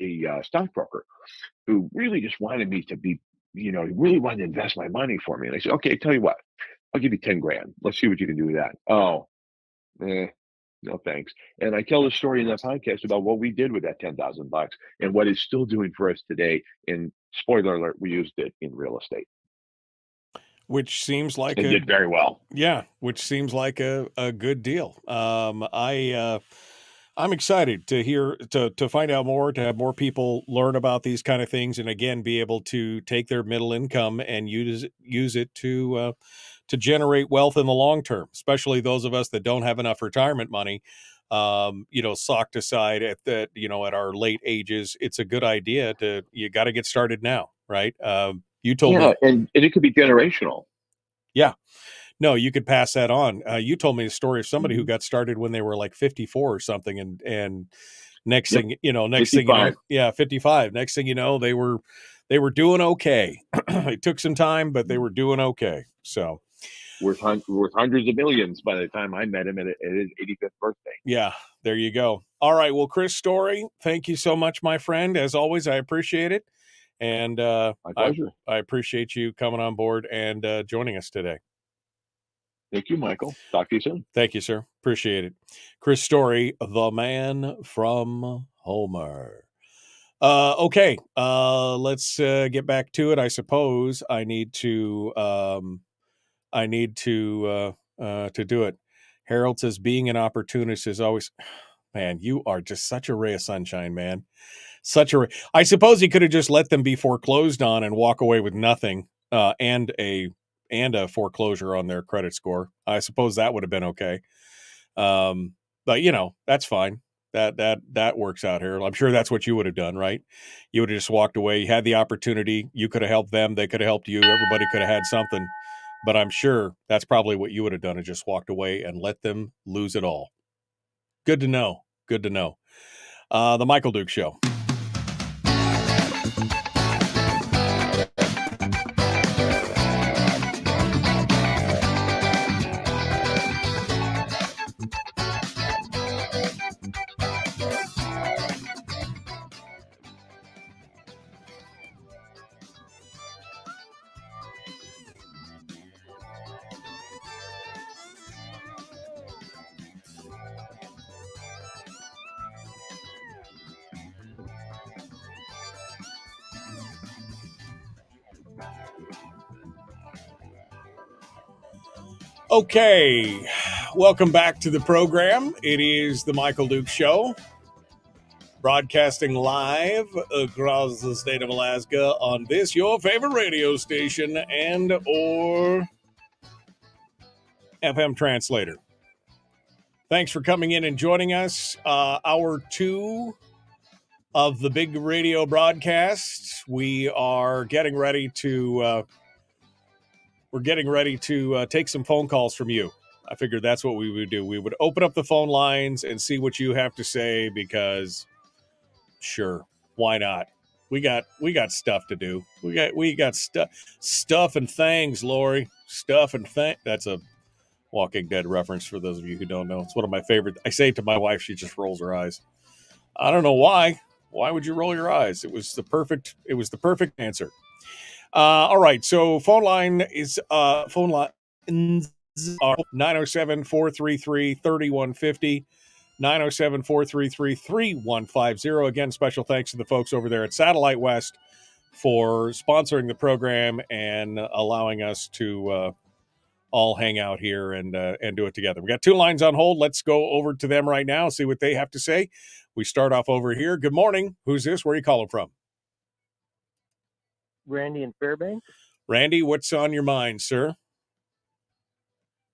S9: a stockbroker, who really just wanted me to be, really wanted to invest my money for me. And I said, "Okay, tell you what, I'll give you 10 grand. Let's see what you can do with that." "Oh, no thanks." And I tell the story in that podcast about what we did with that $10,000 and what it's still doing for us today. And spoiler alert, we used it in real estate,
S7: Which seems like
S9: and did very well.
S7: Yeah, which seems like a good deal. I'm excited to hear to find out more, to have more people learn about these kind of things, and again be able to take their middle income and use it to generate wealth in the long term. Especially those of us that don't have enough retirement money, socked aside at at our late ages. It's a good idea you got to get started now, right? You told me,
S9: and it could be generational.
S7: Yeah. No, you could pass that on. You told me a story of somebody who got started when they were like 54 or something, and next thing you know, 55. Next thing you know, they were doing okay. It took some time, but they were doing okay. So
S9: worth hundreds of millions by the time I met him at his 85th birthday.
S7: Yeah, there you go. All right, well, Chris Story, thank you so much, my friend. As always, I appreciate it, and
S9: my pleasure.
S7: I appreciate you coming on board and joining us today.
S9: Thank you, Michael. Talk to you soon.
S7: Thank you, sir. Appreciate it. Chris Story, the man from Homer. Okay, let's get back to it. I suppose I need to do it. Harold says, being an opportunist is always, man, you are just such a ray of sunshine, man. I suppose he could have just let them be foreclosed on and walk away with nothing, and a foreclosure on their credit score. I suppose that would have been okay. But that's fine. That works out, Harold. I'm sure that's what you would have done, right? You would have just walked away. You had the opportunity. You could have helped them. They could have helped you. Everybody could have had something. But I'm sure that's probably what you would have done, is just walked away and let them lose it all. Good to know. Good to know. The Michael Duke Show. Okay, welcome back to the program. It is the Michael Duke Show, broadcasting live across the state of Alaska on this, your favorite radio station and or FM translator. Thanks for coming in and joining us. Hour 2 of the big radio broadcast. We are getting ready to take some phone calls from you. I figured that's what we would do. We would open up the phone lines and see what you have to say because, sure, why not? We got stuff to do. We got stuff and things, Lori. Stuff and things. That's a Walking Dead reference for those of you who don't know. It's one of my favorite. I say it to my wife, she just rolls her eyes. I don't know why. Why would you roll your eyes? It was the perfect answer. All right, so phone line is phone line 907-433-3150, 907-433-3150. Again, special thanks to the folks over there at Satellite West for sponsoring the program and allowing us to all hang out here and do it together. We got 2 lines on hold. Let's go over to them right now, see what they have to say. We start off over here. Good morning. Who's this? Where are you calling from?
S11: Randy in Fairbanks.
S7: Randy, what's on your mind, sir?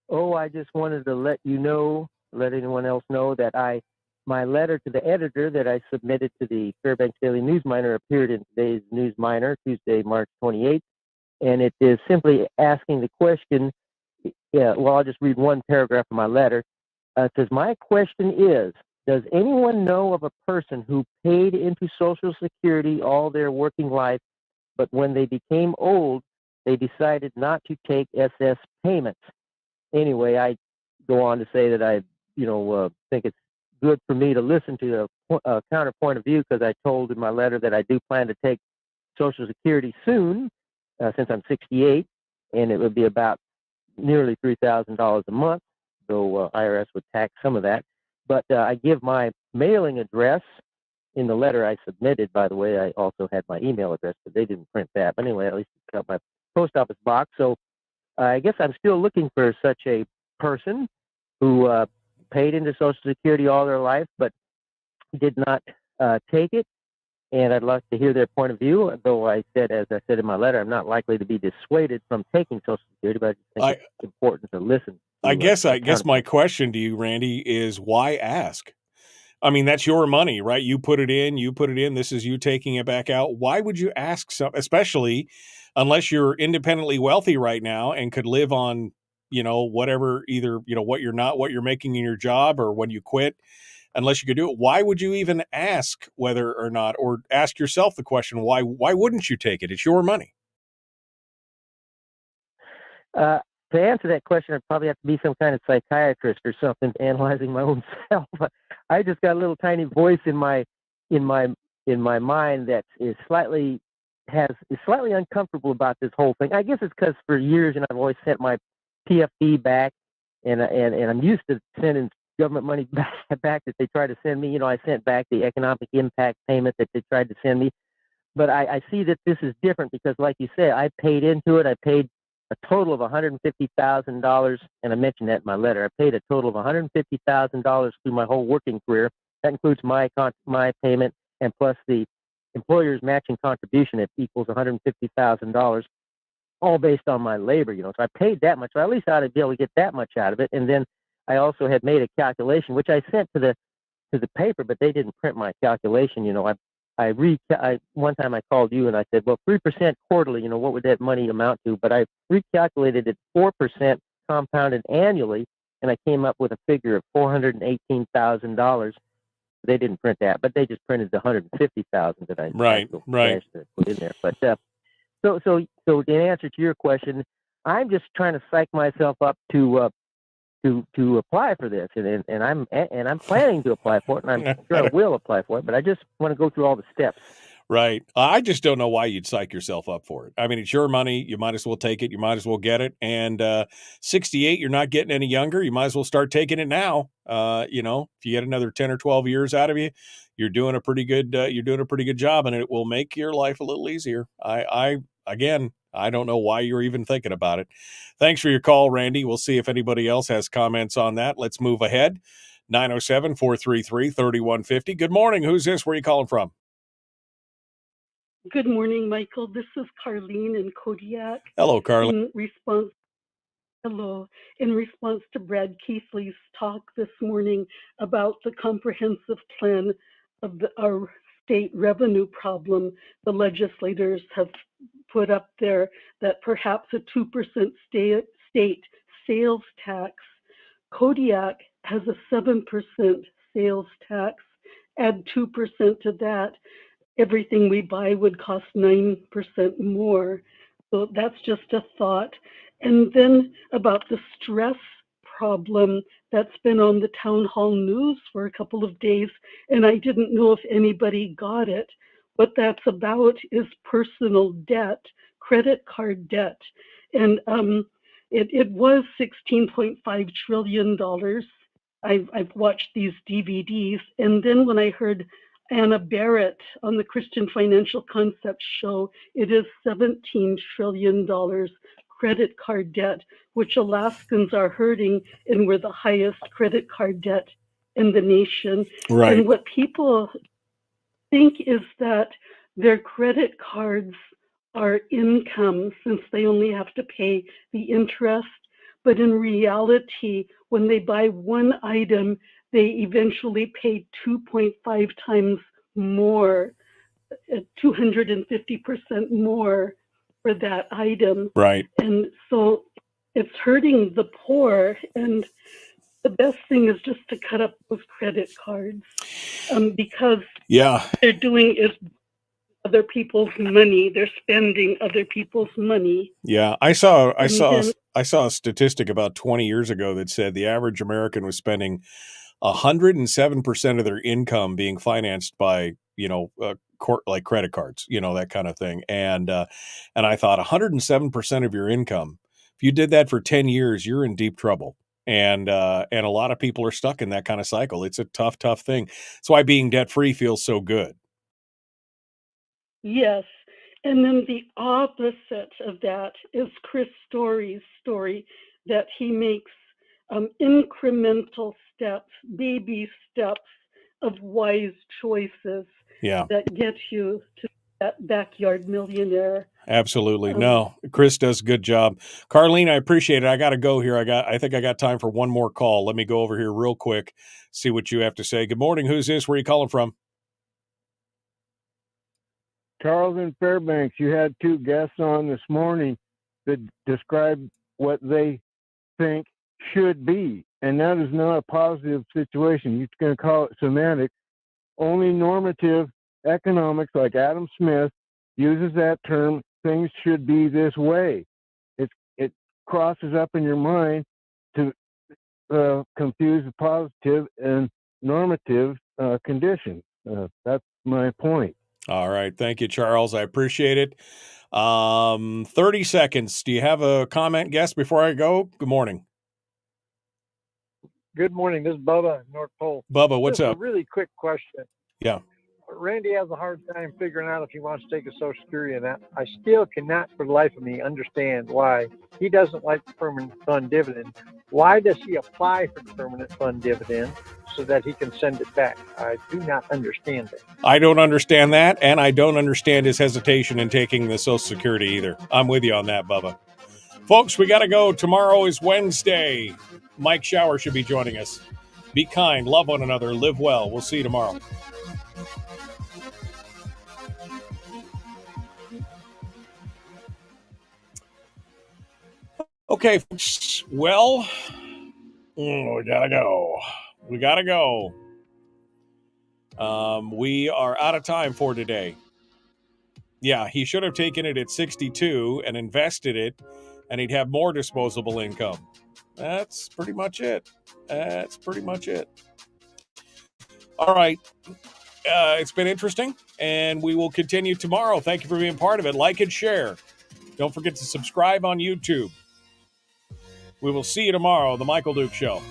S11: Oh, I just wanted to let anyone else know that my letter to the editor that I submitted to the Fairbanks Daily News Miner appeared in today's News Miner, Tuesday, March 28th. And it is simply asking the question, I'll just read one paragraph of my letter. It says, my question is, does anyone know of a person who paid into Social Security all their working life, but when they became old, they decided not to take SS payments? Anyway, I go on to say that I, think it's good for me to listen to a counterpoint of view because I told in my letter that I do plan to take Social Security soon, since I'm 68, and it would be about nearly $3,000 a month, though IRS would tax some of that. But I give my mailing address in the letter I submitted. By the way, I also had my email address, but they didn't print that. But anyway, at least it's got my post office box. So I guess I'm still looking for such a person who paid into Social Security all their life, but did not take it. And I'd like to hear their point of view, though as I said in my letter, I'm not likely to be dissuaded from taking Social Security, but I just think it's important to listen.
S7: I guess my question to you, Randy, is why ask? I mean, that's your money, right? You put it in. This is you taking it back out. Why would you ask especially unless you're independently wealthy right now and could live on, whatever, either, what you're making in your job or when you quit, unless you could do it. Why would you even ask whether or not, or ask yourself the question, why wouldn't you take it? It's your money.
S11: To answer that question, I'd probably have to be some kind of psychiatrist or something, analyzing my own self. I just got a little tiny voice in my mind that is slightly uncomfortable about this whole thing. I guess it's because for years, I've always sent my PFD back, and I'm used to sending government money back that they try to send me. I sent back the economic impact payment that they tried to send me, but I see that this is different because, like you said, I paid into it. I paid a total of $150,000, and I mentioned that in my letter. I paid a total of $150,000 through my whole working career. That includes my payment and plus the employer's matching contribution. It equals $150,000, all based on my labor. So I paid that much. So I at least ought to be able to get that much out of it. And then I also had made a calculation, which I sent to the paper, but they didn't print my calculation. One time I called you and I said, well, 3% quarterly, what would that money amount to? But I recalculated it 4% compounded annually, and I came up with a figure of $418,000. They didn't print that, but they just printed the $150,000 that I
S7: right
S11: put in there. But so in answer to your question, I'm just trying to psych myself up to apply for this, and I'm planning to apply for it, and I'm sure I will apply for it, but I just want to go through all the steps.
S7: Right. I just don't know why you'd psych yourself up for it. I mean, it's your money. You might as well take it. You might as well get it. And 68, you're not getting any younger. You might as well start taking it now. If you get another 10 or 12 years out of you, you're doing a pretty good job, and it will make your life a little easier. I don't know why you're even thinking about it. Thanks for your call, Randy. We'll see if anybody else has comments on that. Let's move ahead. 907-433-3150. Good morning. Who's this? Where are you calling from?
S12: Good morning, Michael. This is Carlene in Kodiak.
S7: Hello, Carlene.
S12: In response to Brad Keithley's talk this morning about the comprehensive plan of our state revenue problem, the legislators have put up there that perhaps a 2% state sales tax. Kodiak has a 7% sales tax. Add 2% to that, everything we buy would cost 9% more. So that's just a thought. And then about the stress problem that's been on the town hall news for a couple of days, and I didn't know if anybody got it. What that's about is personal debt, credit card debt. And it was $16.5 trillion. I've watched these DVDs. And then when I heard Anna Barrett on the Christian Financial Concepts show, it is $17 trillion credit card debt, which Alaskans are hurting, and we're the highest credit card debt in the nation.
S7: Right.
S12: And what people think is that their credit cards are income since they only have to pay the interest. But in reality, when they buy one item, they eventually pay 2.5 times more, 250% more for that item.
S7: Right.
S12: And so it's hurting the poor. And the best thing is just to cut up those credit cards because they're doing is other people's money. They're spending other people's money.
S7: Yeah, I saw a statistic about 20 years ago that said the average American was spending 107% of their income being financed by, like credit cards, that kind of thing. And I thought 107% of your income, if you did that for 10 years, you're in deep trouble. And a lot of people are stuck in that kind of cycle. It's a tough thing. That's why being debt free feels so good.
S12: Yes. And then the opposite of that is Chris Story's story that he makes incremental steps, baby steps of wise choices that get you to that backyard millionaire.
S7: Absolutely. No, Chris does a good job. Carlene, I appreciate it. I got to go here. I think I got time for one more call. Let me go over here real quick, see what you have to say. Good morning. Who's this? Where are you calling from?
S13: Charles in Fairbanks. You had two guests on this morning that described what they think should be, and that is not a positive situation. You're going to call it semantic. Only normative economics, like Adam Smith, uses that term. Things should be this way. It crosses up in your mind to confuse the positive and normative conditions. That's my point.
S7: All right. Thank you, Charles. I appreciate it. 30 seconds. Do you have a comment, guest, before I go? Good morning.
S14: Good morning. This is Bubba, North Pole.
S7: Bubba, what's up?
S14: A really quick question.
S7: Yeah.
S14: Randy has a hard time figuring out if he wants to take a Social Security and that. I still cannot for the life of me understand why he doesn't like the permanent fund dividend. Why does he apply for the permanent fund dividend so that he can send it back? I do not understand it.
S7: I don't understand that, and I don't understand his hesitation in taking the Social Security either. I'm with you on that, Bubba. Folks, we got to go. Tomorrow is Wednesday. Mike Shower should be joining us. Be kind, love one another, live well. We'll see you tomorrow. Okay, folks. Well, we gotta go. We are out of time for today. Yeah, he should have taken it at 62 and invested it, and he'd have more disposable income. That's pretty much it. All right. It's been interesting, and we will continue tomorrow. Thank you for being part of it. Like and share. Don't forget to subscribe on YouTube. We will see you tomorrow, The Michael Duke Show.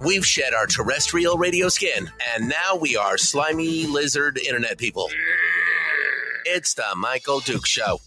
S1: We've shed our terrestrial radio skin, and now we are slimy lizard internet people. It's the Michael Duke Show.